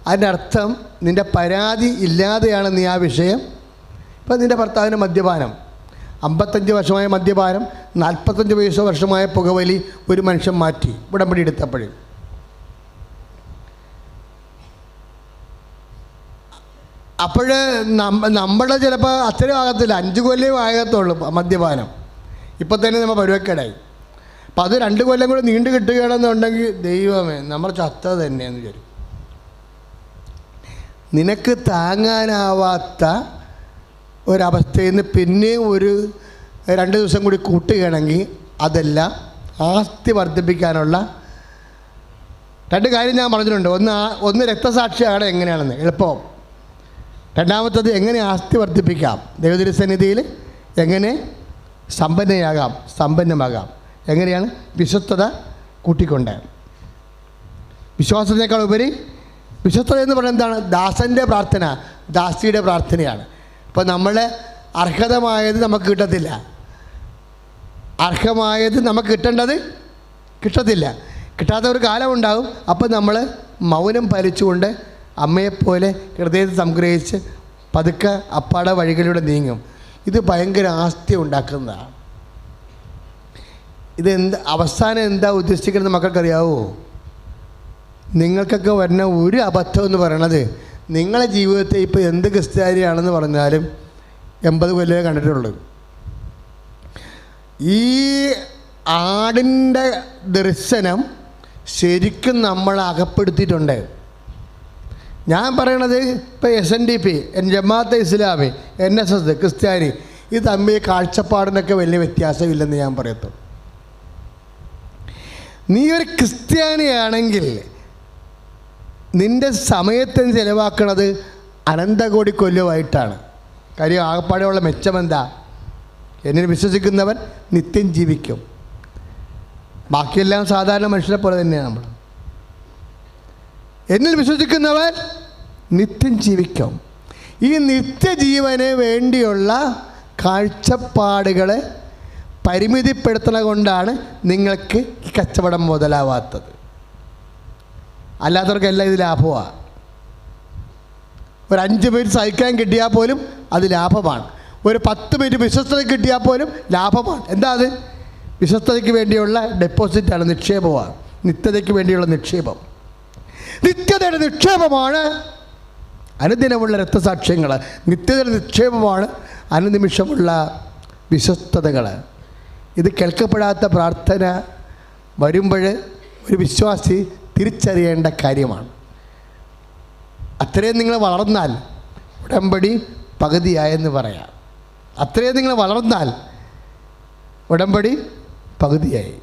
അതിൻ്റെ അർത്ഥം നിൻ്റെ പരാതി ഇല്ലാതെയാണ് നീ ആ വിഷയം. ഇപ്പം നിൻ്റെ ഭർത്താവിന് മദ്യപാനം, 55 വർഷമായ മദ്യപാനം, 45 വർഷമായ പുകവലി ഒരു മനുഷ്യൻ മാറ്റി ഉടമ്പടി എടുത്തപ്പോഴും. അപ്പോൾ നമ്മുടെ ചിലപ്പോൾ അത്രയും ആകത്തില്ല, 5 കൊല്ലം ആകത്തുള്ളൂ മദ്യപാനം. ഇപ്പം തന്നെ നമ്മൾ പരുവക്കേടായി. അപ്പം അത് 2 കൊല്ലം കൂടെ നീണ്ടു കിട്ടുകയാണെന്നുണ്ടെങ്കിൽ ദൈവമേ നമ്മൾ ചത്തത് തന്നെയെന്ന് വിചാരിക്കും. നിനക്ക് താങ്ങാനാവാത്ത ഒരവസ്ഥയിൽ നിന്ന് പിന്നെയും ഒരു 2 ദിവസം കൂടി കൂട്ടുകയാണെങ്കിൽ അതെല്ലാം ആസ്തി വർദ്ധിപ്പിക്കാനുള്ള 2 കാര്യം ഞാൻ പറഞ്ഞിട്ടുണ്ട്. ഒന്ന് രക്തസാക്ഷിയാണ് എങ്ങനെയാണെന്ന് എളുപ്പം. രണ്ടാമത്തത് എങ്ങനെ ആസ്തി വർദ്ധിപ്പിക്കാം, ദൈവതിരുസന്നിധിയിൽ എങ്ങനെ സമ്പന്നമാകാം. എങ്ങനെയാണ്? വിശ്വസ്തത കൂട്ടിക്കൊണ്ട്. വിശ്വാസത്തിനേക്കാൾ ഉപരി വിശ്വസ്തത എന്ന് പറയുന്നത് എന്താണ്? ദാസൻ്റെ പ്രാർത്ഥന, ദാസിയുടെ പ്രാർത്ഥനയാണ്. അപ്പോൾ നമ്മളെ അർഹതമായത് നമുക്ക് കിട്ടത്തില്ല, അർഹമായത് നമുക്ക് കിട്ടത്തില്ല. കിട്ടാത്ത ഒരു കാലമുണ്ടാകും. അപ്പോൾ നമ്മൾ മൗനം പാലിച്ചുകൊണ്ട് അമ്മയെപ്പോലെ ഹൃദയത്തെ സംഗ്രഹിച്ച് പതുക്കെ അപ്പാടെ വഴികളിലൂടെ നീങ്ങും. ഇത് ഭയങ്കര ആസ്തി ഉണ്ടാക്കുന്നതാണ്. അവസാനം എന്താ ഉദ്ദേശിക്കുന്നത് മക്കൾക്കറിയാവോ? നിങ്ങൾക്കൊക്കെ വരുന്ന ഒരു അബദ്ധം എന്ന് പറയണത്, നിങ്ങളെ ജീവിതത്തെ ഇപ്പോൾ എന്ത് ക്രിസ്ത്യാനിയാണെന്ന് പറഞ്ഞാലും 80 കൊല്ലമേ കണ്ടിട്ടുള്ളൂ. ഈ ആടിൻ്റെ ദർശനം ശരിക്കും നമ്മളെ അകപ്പെടുത്തിയിട്ടുണ്ട്. ഞാൻ പറയണത് ഇപ്പോൾ SNDP, ജമാഅത്തെ ഇസ്ലാമി, NSS, ക്രിസ്ത്യാനി, ഇത് തമ്മിൽ കാഴ്ചപ്പാടിനൊക്കെ വലിയ വ്യത്യാസമില്ലെന്ന് ഞാൻ പറയത്തുള്ളൂ. നീ ഒരു ക്രിസ്ത്യാനിയാണെങ്കിൽ നിൻ്റെ സമയത്തിന് ചിലവാക്കുന്നത് അനന്തകോടി കൊല്ലമായിട്ടാണ്. കാര്യം ആകപ്പാടെയുള്ള മെച്ചമെന്താ? എന്നിൽ വിശ്വസിക്കുന്നവൻ നിത്യം ജീവിക്കും. ബാക്കിയെല്ലാം സാധാരണ മനുഷ്യരെ പോലെ തന്നെയാണ് നമ്മൾ. എന്നിൽ വിശ്വസിക്കുന്നവൻ നിത്യം ജീവിക്കും. ഈ നിത്യജീവന് വേണ്ടിയുള്ള കാഴ്ചപ്പാടുകളെ പരിമിതിപ്പെടുത്തുന്നത് കൊണ്ടാണ് നിങ്ങൾക്ക് ഈ കച്ചവടം മുതലാവാത്തത്. അല്ലാത്തവർക്കെല്ലാം ഇത് ലാഭമാണ്. ഒരു 5 മിനിറ്റ് സഹിക്കാൻ കിട്ടിയാൽ പോലും അത് ലാഭമാണ്. ഒരു 10 മിനിറ്റ് വിശ്വസ്തത കിട്ടിയാൽ പോലും ലാഭമാണ്. എന്താ അത്? വിശ്വസ്തതയ്ക്ക് വേണ്ടിയുള്ള ഡെപ്പോസിറ്റാണ്, നിക്ഷേപമാണ്. നിത്യതയ്ക്ക് വേണ്ടിയുള്ള നിക്ഷേപം, നിത്യതയുടെ നിക്ഷേപമാണ് അനുദിനമുള്ള രക്തസാക്ഷ്യങ്ങൾ. നിത്യതയുടെ നിക്ഷേപമാണ് അനുനിമിഷമുള്ള വിശ്വസ്തതകൾ. ഇത് കേൾക്കപ്പെടാത്ത പ്രാർത്ഥന വരുമ്പോൾ ഒരു വിശ്വാസി തിരിച്ചറിയേണ്ട കാര്യമാണ്. അത്രയും നിങ്ങൾ വളർന്നാൽ ഉടമ്പടി പകുതിയായെന്ന് പറയാം. അത്രയും നിങ്ങൾ വളർന്നാൽ ഉടമ്പടി പകുതിയായി.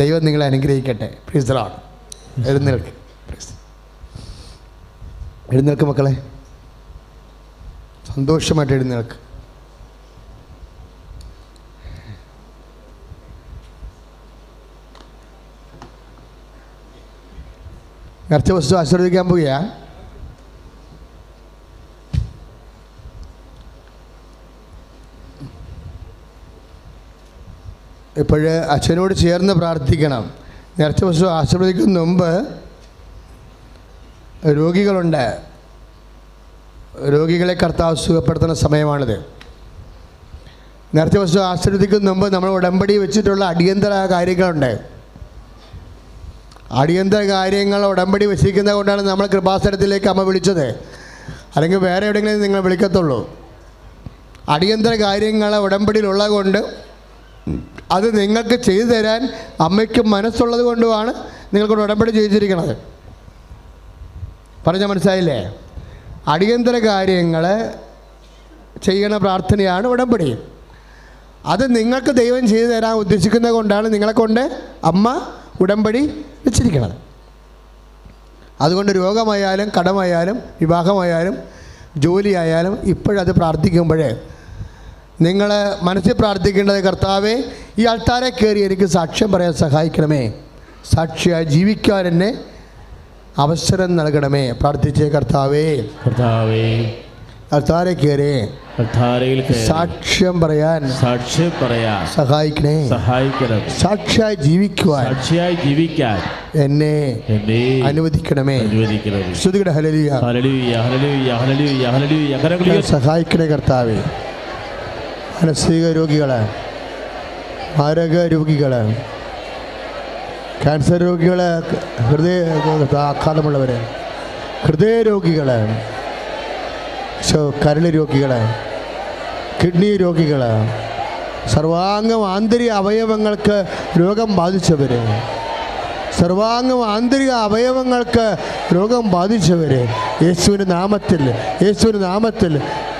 ദൈവം നിങ്ങളെ അനുഗ്രഹിക്കട്ടെ. Price the Lord. എഴുന്നേൽക്ക് മക്കളെ, സന്തോഷമായിട്ട് എഴുന്നേൽക്ക്. നേർച്ച വസ്തു ആശീർവദിക്കാൻ പോവുകയാ. ഇപ്പോഴ് അച്ഛനോട് ചേർന്ന് പ്രാർത്ഥിക്കണം. നേർച്ച വസ്തു ആശീർവദിക്കുന്ന മുമ്പ് രോഗികളുണ്ട്. രോഗികളെ കർത്താവ് സുഖപ്പെടുത്തുന്ന സമയമാണിത്. നേർച്ച വസ്തു ആശീർവദിക്കുന്ന മുമ്പ് നമ്മൾ ഉടമ്പടി വെച്ചിട്ടുള്ള അടിയന്തര കാര്യങ്ങളുണ്ട്. അടിയന്തര കാര്യങ്ങൾ ഉടമ്പടി വെച്ചിരിക്കുന്നത് കൊണ്ടാണ് നമ്മൾ കൃപാസനത്തിലേക്ക് അമ്മ വിളിച്ചത്. അല്ലെങ്കിൽ വേറെ എവിടെയെങ്കിലും നിങ്ങൾ വിളിക്കത്തുള്ളൂ. അടിയന്തര കാര്യങ്ങൾ ഉടമ്പടിയിലുള്ളത് കൊണ്ട് അത് നിങ്ങൾക്ക് ചെയ്തു തരാൻ അമ്മയ്ക്ക് മനസ്സുള്ളത് കൊണ്ടുമാണ് നിങ്ങൾക്കൊരു ഉടമ്പടി ചെയ്തിരിക്കുന്നത്. പറഞ്ഞാൽ മനസ്സിലായില്ലേ? അടിയന്തര കാര്യങ്ങൾ ചെയ്യണ പ്രാർത്ഥനയാണ് ഉടമ്പടി. അത് നിങ്ങൾക്ക് ദൈവം ചെയ്തു തരാൻ ഉദ്ദേശിക്കുന്നത് കൊണ്ടാണ് നിങ്ങളെ കൊണ്ട് അമ്മ ഉടമ്പടി വെച്ചിരിക്കുന്നത്. അതുകൊണ്ട് രോഗമായാലും കടമായാലും വിവാഹമായാലും ജോലിയായാലും ഇപ്പോഴത് പ്രാർത്ഥിക്കുമ്പോഴേ നിങ്ങൾ മനസ്സിൽ പ്രാർത്ഥിക്കേണ്ടത്, കർത്താവേ ഈ ആൾത്താരെ കയറി എനിക്ക് സാക്ഷ്യം പറയാൻ സഹായിക്കണമേ, സാക്ഷിയായി ജീവിക്കാൻ എന്നെ അവസരം നൽകണമേ. പ്രാർത്ഥിച്ചേ, കർത്താവേ ആൾത്താരെ കയറി സാക്ഷ്യം പറയാൻ സഹായിക്കണേ, സാക്ഷിയായി ജീവിക്കാൻ എന്നെ അനുവദിക്കണമേ. ശ്രുതിയുടെ ഹല്ലേലൂയ സഹായിക്കണേ കർത്താവേ. മാനസിക രോഗികള്, മാരക രോഗികള്, ക്യാൻസർ രോഗികള്, ആഘാതമുള്ളവര്, ഹൃദയ രോഗികള്, കരൾ രോഗികൾ, കിഡ്നി രോഗികൾ, സർവാംഗം ആന്തരിക അവയവങ്ങൾക്ക് രോഗം ബാധിച്ചവർ, സർവാംഗം ആന്തരിക അവയവങ്ങൾക്ക് രോഗം ബാധിച്ചവർ യേശുവിൻ്റെ നാമത്തിൽ, യേശുവിൻ്റെ നാമത്തിൽ,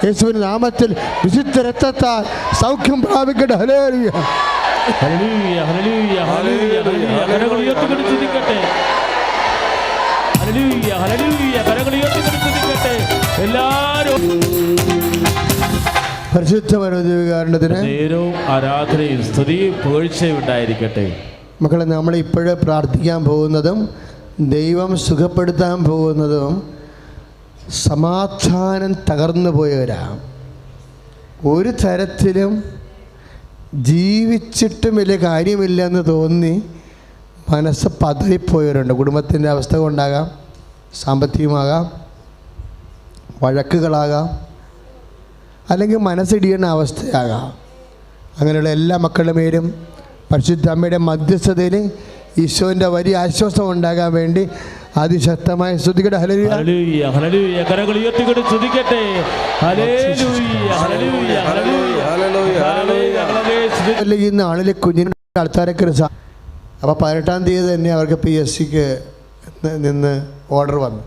യേശുവിൻ്റെ നാമത്തിൽ വിശുദ്ധ രക്തത്താൽ സൗഖ്യം പ്രാപിക്കട്ടെ. Hallelujah, hallelujah, hallelujah, hallelujah. കരങ്ങൾ ഉയർത്തിക്കൊണ്ട് സ്തുതിക്കട്ടെ. Hallelujah, hallelujah. കരങ്ങൾ ഉയർത്തിക്കൊണ്ട് സ്തുതിക്കട്ടെ. എല്ലാവരും പരിശുദ്ധ പരമദിവ്യകാരുണ്യത്തിന് നേരവും ആരാധനയും സ്തുതിയും പുകഴ്ചയും ഉണ്ടായിരിക്കട്ടെ. മക്കളെ, നമ്മൾ ഇപ്പോഴേ പ്രാർത്ഥിക്കാൻ പോകുന്നതും ദൈവം സുഖപ്പെടുത്താൻ പോകുന്നതും സമാധാനം തകർന്നു പോയവരാണ്. ഒരു തരത്തിലും ജീവിച്ചിട്ടും വലിയ കാര്യമില്ലെന്ന് തോന്നി മനസ്സ് പതറിപ്പോയവരുണ്ട്. കുടുംബത്തിൻ്റെ അവസ്ഥ കൊണ്ടാകാം, സാമ്പത്തികമാകാം, വഴക്കുകളാകാം, അല്ലെങ്കിൽ മനസ്സിടിയുന്ന അവസ്ഥയാകാം. അങ്ങനെയുള്ള എല്ലാ മക്കളുടെ മേലും പരിശുദ്ധ അമ്മയുടെ മധ്യസ്ഥതയിൽ ഈശോൻ്റെ വലിയ ആശ്വാസം ഉണ്ടാകാൻ വേണ്ടി അതിശക്തമായ സ്തുതിക്കട്ടെ. Hallelujah, hallelujah, hallelujah. കരങ്ങൾ ഉയർത്തിക്കൊണ്ട് സ്തുതിക്കട്ടെ. Hallelujah, hallelujah, hallelujah, hallelujah. ഈ നാളിലെ കുഞ്ഞിൻ്റെ ആൾക്കാരൊക്കെ അപ്പോൾ 18-ാം തീയതി തന്നെ അവർക്ക് PSCക്ക് നിന്ന് ഓർഡർ വന്നു.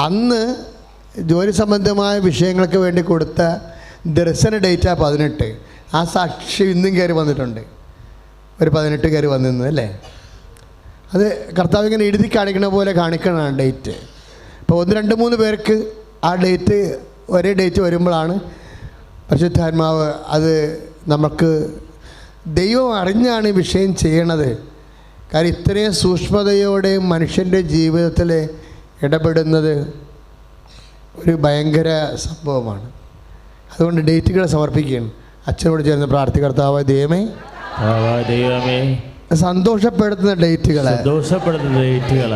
അന്ന് ജോലി സംബന്ധമായ വിഷയങ്ങൾക്ക് വേണ്ടി കൊടുത്ത ദർശന ഡേറ്റ് 18. ആ സാക്ഷി ഇന്നും കയറി വന്നിട്ടുണ്ട്. ഒരു 18 കയറി വന്നിരുന്നു അല്ലേ? അത് കർത്താവ് ഇങ്ങനെ എഴുതി കാണിക്കണ പോലെ കാണിക്കണതാണ് ഡേറ്റ്. ഇപ്പോൾ 1, 2, 3 പേർക്ക് ആ ഡേറ്റ് ഒരേ ഡേറ്റ് വരുമ്പോഴാണ് പരിശുദ്ധാത്മാവ് അത് നമുക്ക് ദൈവം അറിഞ്ഞാണ് ഈ വിഷയം ചെയ്യണത്. കാരണം ഇത്രയും സൂക്ഷ്മതയോടെ മനുഷ്യൻ്റെ ജീവിതത്തിൽ ഇടപെടുന്നത് ഒരു ഭയങ്കര സംഭവമാണ്. അതുകൊണ്ട് ഡേറ്റുകൾ സമർപ്പിക്കുകയാണ്. അച്ഛനോട് ചേർന്ന് പ്രാർത്ഥികർത്താവ് ദൈവമേ, സന്തോഷപ്പെടുത്തുന്ന ഡേറ്റുകൾ, സന്തോഷപ്പെടുത്തുന്ന ഡേറ്റുകൾ,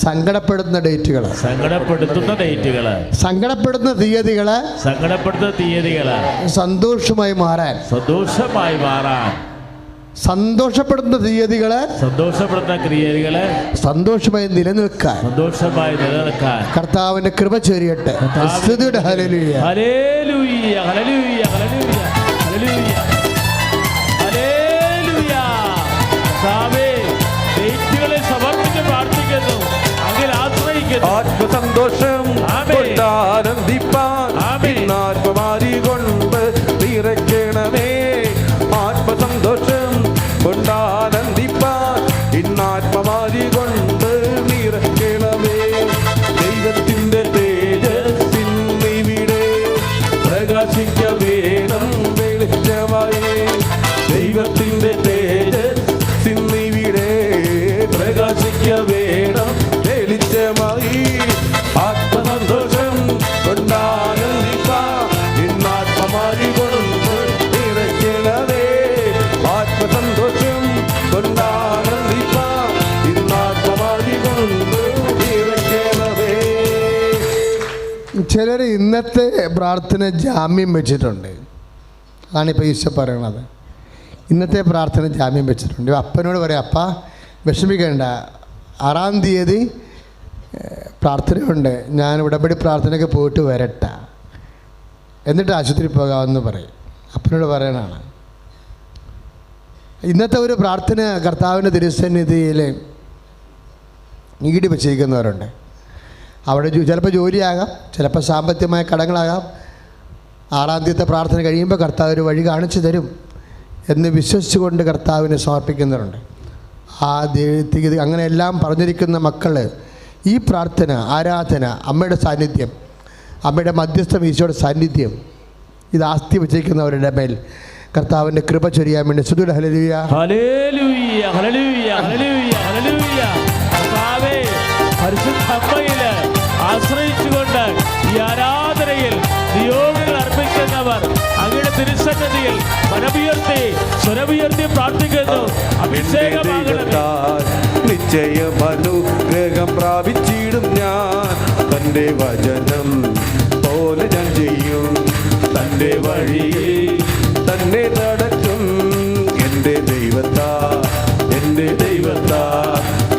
സങ്കടപ്പെടുത്തുന്ന ഡേറ്റുകൾ, സങ്കടപ്പെടുത്തുന്ന ഡേറ്റുകൾ, സങ്കടപ്പെടുത്തുന്ന തീയതികൾ, സങ്കടപ്പെടുത്തുന്ന തീയതികൾ സന്തോഷമായി മാറാൻ, സന്തോഷമായി മാറാൻ, സന്തോഷപ്പെടുത്തുന്ന തീയതികളെ, സന്തോഷപ്പെടുത്തുന്ന ക്രിയകളെ സന്തോഷമായി നിലനിൽക്കാൻ, സന്തോഷമായി നിലനിൽക്കാൻ കർത്താവിന്റെ കൃപ ചൊരിയട്ടെ. Hallelujah, hallelujah, hallelujah, hallelujah, hallelujah, hallelujah. കർത്താവേ, ഡേറ്റുകളെ സമർപ്പിച്ച് പ്രാർത്ഥിക്കുന്നു, അങ്ങിൽ ആശ്രയിക്കുന്നു. ആത്മസന്തോഷം കൊണ്ടാനന്ദിപ്പാൻ ആത്മമാരി കൊണ്ട് നിറയ്ക്കണമേ. ആത്മസന്തോഷം കൊണ്ടാനന്ദിപ്പാൻ ഇന്നാത്മമാരി കൊണ്ട് നിറയ്ക്കണമേ. ദൈവത്തിൻ്റെ തേജസ്സിന്നിവിടെ പ്രകാശിക്ക വേണം വെളിച്ചമായി. ദൈവത്തിൻ്റെ തേജസ്സിന്നിവിടെ പ്രകാശിക്ക വേണം വെളിച്ചമായി. ആത്മസന്തോഷം കൊണ്ടാനന്ദിപ്പാൻ ഇന്നാത്മമാരി കൊണ്ട് നിറയ്ക്കണമേ. ആത്മസന്തോഷം കൊണ്ടാനന്ദിപ്പാൻ ഇന്നാത്മമാരി കൊണ്ട് നിറയ്ക്കണമേ. ചിലർ ഇന്നത്തെ പ്രാർത്ഥന ജാമ്യം വെച്ചിട്ടുണ്ട്. അതാണിപ്പോൾ ഈശോ പറയണത്. ഇന്നത്തെ പ്രാർത്ഥന ജാമ്യം വെച്ചിട്ടുണ്ട്. അപ്പനോട് പറയാം, അപ്പ വിഷമിക്കേണ്ട, 6-ാം തീയതി പ്രാർത്ഥനയുണ്ട്, ഞാൻ ഉടമ്പടി പ്രാർത്ഥനയ്ക്ക് പോയിട്ട് വരട്ടെ, എന്നിട്ട് ആശുപത്രി പോകാമെന്ന് പറയും. അപ്പനോട് പറയണതാണ്. ഇന്നത്തെ ഒരു പ്രാർത്ഥന കർത്താവിൻ്റെ തിരുസന്നിധിയിൽ ഈടി വെച്ചിരിക്കുന്നവരുണ്ട്. അവിടെ ചിലപ്പോൾ ജോലിയാകാം, ചിലപ്പോൾ സാമ്പത്തികമായ കടങ്ങളാകാം. 6-ാം തീയതി പ്രാർത്ഥന കഴിയുമ്പോൾ കർത്താവ് ഒരു വഴി കാണിച്ചു തരും എന്ന് വിശ്വസിച്ചുകൊണ്ട് കർത്താവിനെ സമർപ്പിക്കുന്നവരുണ്ട്. ആ തീയതി അങ്ങനെയെല്ലാം പറഞ്ഞിരിക്കുന്ന മക്കൾ ഈ പ്രാർത്ഥന, ആരാധന, അമ്മയുടെ സാന്നിധ്യം, അമ്മയുടെ മധ്യസ്ഥം, ഈശോയുടെ സാന്നിധ്യം ഇത് ആസ്തി വെച്ചിരിക്കുന്നവരുടെ മേൽ കർത്താവിൻ്റെ കൃപ ചൊരിയാൻ വേണ്ടി സ്തുതി. Hallelujah, hallelujah, hallelujah, hallelujah, hallelujah. കർത്താവേ, പരിശുദ്ധ അമ്മയിൽ ആശ്രയിച്ചുകൊണ്ട് ഈ ആരാധനയിൽ നിയോഗങ്ങൾ അർപ്പിക്കുന്നവർ അങ്ങയുടെ തിരുസന്നിധിയിൽ മനമുയർത്തി സ്വരമുയർത്തി പ്രാർത്ഥിക്കുന്നു. അഭിഷേകമാകണമേ. നിശ്ചയം അനുഗ്രഹം പ്രാപിച്ചിടും ഞാൻ. തൻ്റെ വചനം പോലെ ഞാൻ ചെയ്യും. തൻ്റെ വഴിയിൽ തന്നെ നടക്കും. എൻ്റെ ദൈവത്താ, എൻ്റെ ദൈവത്താ,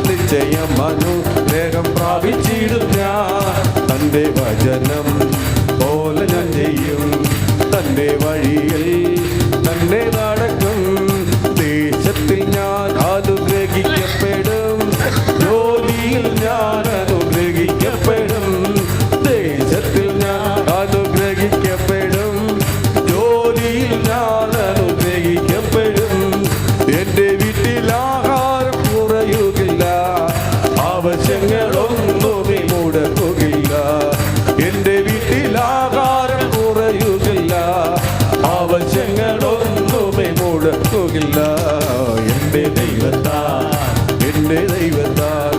നിശ്ചയം അനുഗ്രഹം പ്രാപിച്ചിടും ഞാൻ. തൻ്റെ വചനം വഴിയിൽ തന്നെ നടക്കും. ദേശത്തിൽ ഞാൻ അനുഗ്രഹിക്കപ്പെടും, ജോലിയിൽ ഞാൻ അനുഗ്രഹിക്കപ്പെടും. ദേശത്തിൽ ഞാൻ അനുഗ്രഹിക്കപ്പെടും, ജോലിയിൽ ഞാൻ അനുഗ്രഹിക്കപ്പെടും. എൻ്റെ വീട്ടിൽ ആഹാരം കുറയുകില്ല, ആവശ്യങ്ങളൊന്നുമേ മുടക്കുകയില്ല. എൻ്റെ വീട്ടിൽ ആഹാരം കുറയുകില്ല, ആവശ്യങ്ങളൊന്നുമേ മുടക്കുകയില്ല. എൻ്റെ ദൈവത്താൽ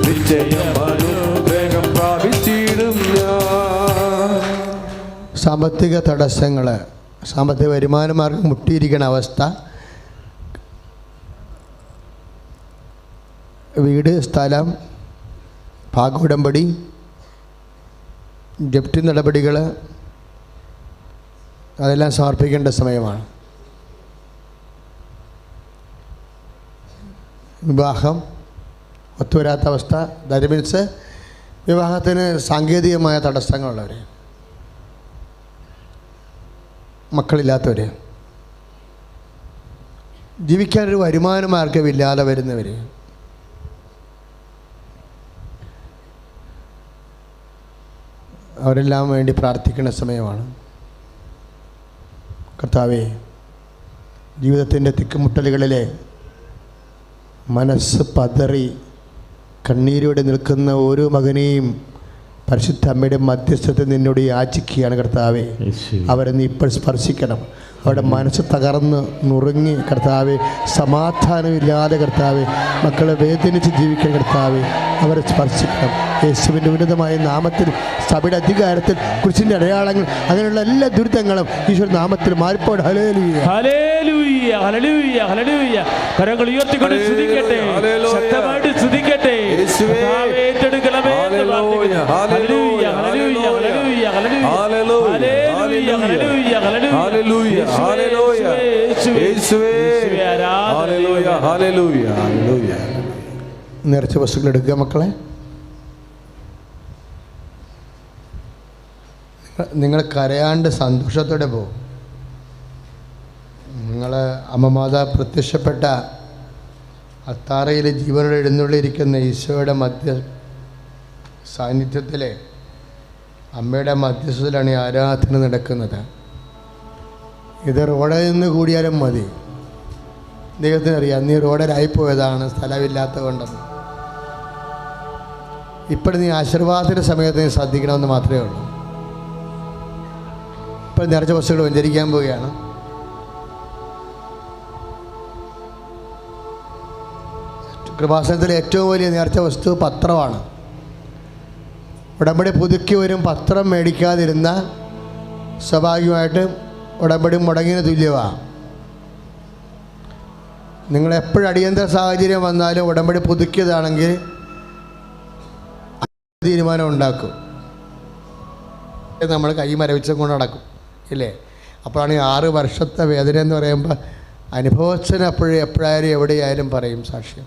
നിശ്ചയം അനുഗ്രഹം പ്രാപിച്ചിടും ഞാൻ. സാമ്പത്തിക തടസ്സങ്ങൾ, സാമ്പത്തിക വരുമാനമാർഗം മുട്ടിയിരിക്കുന്ന അവസ്ഥ, വീട്, സ്ഥലം, ഭാഗോടമ്പടി, ജപ്തി നടപടികൾ, അതെല്ലാം സമർപ്പിക്കേണ്ട സമയമാണ്. വിവാഹം ഒത്തുവരാത്ത അവസ്ഥ, ദാറ്റ് മീൻസ് വിവാഹത്തിന് സാങ്കേതികമായ തടസ്സങ്ങളുള്ളവർ, മക്കളില്ലാത്തവർ, ജീവിക്കാനൊരു വരുമാന മാർഗമില്ലാതെ വരുന്നവർ, അവരെല്ലാം വേണ്ടി പ്രാർത്ഥിക്കുന്ന സമയമാണ്. കർത്താവേ, ജീവിതത്തിൻ്റെ തിക്കുമുട്ടലുകളിലെ മനസ്സ് പതറി കണ്ണീരോടെ നിൽക്കുന്ന ഓരോ മകനെയും പരിശുദ്ധ അമ്മയുടെ മധ്യസ്ഥത്തിൽ നിന്നോട് യാചിക്കുകയാണ് കർത്താവേ. അവരെ നീ ഇപ്പോൾ സ്പർശിക്കണം. അവരുടെ മനസ്സ് തകർന്ന് നുറുങ്ങി കർത്താവെ, സമാധാനമില്ലാതെ കർത്താവെ, മക്കളെ വേദനിച്ച് ജീവിക്കാൻ കർത്താവെ, അവരെ സ്പർശിക്കണം. യേശുവിൻ്റെ ഉന്നതമായ നാമത്തിൽ, സഭയുടെ അധികാരത്തിൽ, കുരിശിൻ്റെ അടയാളങ്ങൾ, അങ്ങനെയുള്ള എല്ലാ ദുരിതങ്ങളും ഈശ്വര നാമത്തിൽ മാറിപ്പോട്. Hallelujah, hallelujah, hallelujah, hallelujah. കരങ്ങൾ ഉയർത്തിക്കൊണ്ട് സ്തുതിക്കട്ടെ, ശക്തമായിട്ട് സ്തുതിക്കട്ടെ. ഏറ്റെടുക്കണമേ. Hallelujah, hallelujah, hallelujah, hallelujah, hallelujah, hallelujah, hallelujah, യേശുവേ, ഹല്ലേലൂയ, ഹല്ലേലൂയ, ഹല്ലേലൂയ. നേർച്ച വസ്തുക്കൾ എടുക്കുക മക്കളെ. നിങ്ങൾ കരയാണ്ട് സന്തോഷത്തോടെ പോകും. നിങ്ങൾ അമ്മമാതാ പ്രത്യക്ഷപ്പെട്ട അത്താറയിൽ ജീവനോടെ എഴുന്നള്ളിയിരിക്കുന്ന ഈശോയുടെ സാന്നിധ്യത്തിലെ അമ്മയുടെ മധ്യസ്ഥത്തിലാണ് ഈ ആരാധന നടക്കുന്നത്. ഇത് റോഡിൽ നിന്ന് കൂടിയാലും മതി. ദൈവത്തിനറിയാം നീ റോഡിലായിപ്പോയതാണ്, സ്ഥലമില്ലാത്തത് കൊണ്ടെന്ന്. ഇപ്പോഴും നീ ആശീർവാദത്തിൻ്റെ സമയത്ത് നീ ശ്രദ്ധിക്കണമെന്ന് മാത്രമേ ഉള്ളൂ. ഇപ്പോൾ നിറച്ച വസ്തുക്കൾ വെഞ്ചരിക്കാൻ പോവുകയാണ്. കൃപാസനത്തിലെ ഏറ്റവും വലിയ നേർച്ച വസ്തു പത്രമാണ്. ഉടമ്പടി പുതുക്കി വരും പത്രം മേടിക്കാതിരുന്ന സ്വാഭാവികമായിട്ട് ഉടമ്പടി മുടങ്ങിന് തുല്യമാണ്. നിങ്ങളെപ്പോഴും അടിയന്തര സാഹചര്യം വന്നാലും ഉടമ്പടി പുതുക്കിയതാണെങ്കിൽ തീരുമാനം ഉണ്ടാക്കും. നമ്മൾ കൈ മരവിച്ചും കൊണ്ട് നടക്കും ഇല്ലേ? അപ്പോഴാണ് ഈ 6 വർഷത്തെ വേദന എന്ന് പറയുമ്പോൾ അനുഭവത്തിന് എപ്പോഴായാലും എവിടെയായാലും പറയും സാക്ഷ്യം.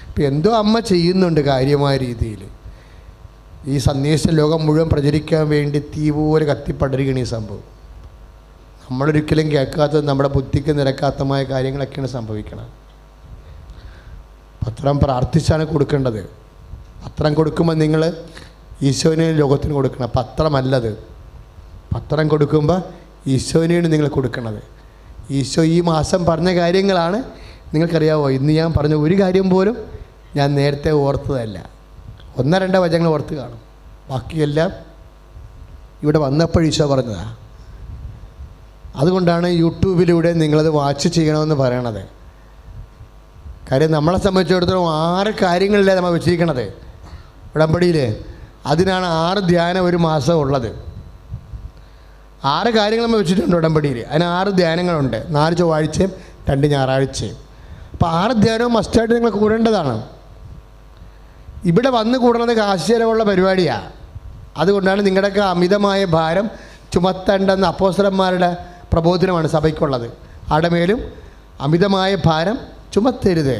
ഇപ്പം എന്തോ അമ്മ ചെയ്യുന്നുണ്ട് കാര്യമായ രീതിയിൽ. ഈ സന്ദേശം ലോകം മുഴുവൻ പ്രചരിക്കാൻ വേണ്ടി തീ പോലെ കത്തിപ്പടരുകയാണ് ഈ സംഭവം. നമ്മളൊരിക്കലും കേൾക്കാത്തത്, നമ്മുടെ ബുദ്ധിക്ക് നിരക്കാത്തമായ കാര്യങ്ങളൊക്കെയാണ് സംഭവിക്കണം. പത്രം പ്രാർത്ഥിച്ചാണ് കൊടുക്കേണ്ടത്. പത്രം കൊടുക്കുമ്പോൾ നിങ്ങൾ ഈശോനെ ലോകത്തിന് കൊടുക്കണം, പത്രമല്ലത്. പത്രം കൊടുക്കുമ്പോൾ ഈശോനെയാണ് നിങ്ങൾ കൊടുക്കണത്. ഈശോ ഈ മാസം പറഞ്ഞ കാര്യങ്ങളാണ്. നിങ്ങൾക്കറിയാമോ, ഇന്ന് ഞാൻ പറഞ്ഞ ഒരു കാര്യം പോലും ഞാൻ നേരത്തെ ഓർത്തതല്ല. 1-2 വചനങ്ങൾ ഓർത്ത് കാണും, ബാക്കിയെല്ലാം ഇവിടെ വന്നപ്പോൾ ഈശോ പറഞ്ഞതാണ്. അതുകൊണ്ടാണ് യൂട്യൂബിലൂടെ നിങ്ങളത് വാച്ച് ചെയ്യണമെന്ന് പറയണത്. കാര്യം നമ്മളെ സംബന്ധിച്ചിടത്തോളം 6 കാര്യങ്ങളിലേ നമ്മൾ വെച്ചിരിക്കണത് ഉടമ്പടിയിൽ. അതിനാണ് 6 ധ്യാനം ഒരു മാസം ഉള്ളത്. 6 കാര്യങ്ങൾ നമ്മൾ വെച്ചിട്ടുണ്ട് ഉടമ്പടിയിൽ. അതിന് 6 ധ്യാനങ്ങളുണ്ട്, 4 ചൊവ്വാഴ്ചയും 2 ഞായറാഴ്ചയും. അപ്പോൾ 6 ധ്യാനവും മസ്റ്റായിട്ട് നിങ്ങൾ കൂടേണ്ടതാണ്. ഇവിടെ വന്ന് കൂടുന്നത് കാശിചെലവുള്ള പരിപാടിയാണ്. അതുകൊണ്ടാണ് നിങ്ങളുടെയൊക്കെ അമിതമായ ഭാരം ചുമത്തേണ്ടെന്ന അപ്പോസ്തലന്മാരുടെ പ്രബോധനമാണ് സഭയ്ക്കുള്ളത്. ആടമേലും അമിതമായ ഭാരം ചുമത്തരുത്,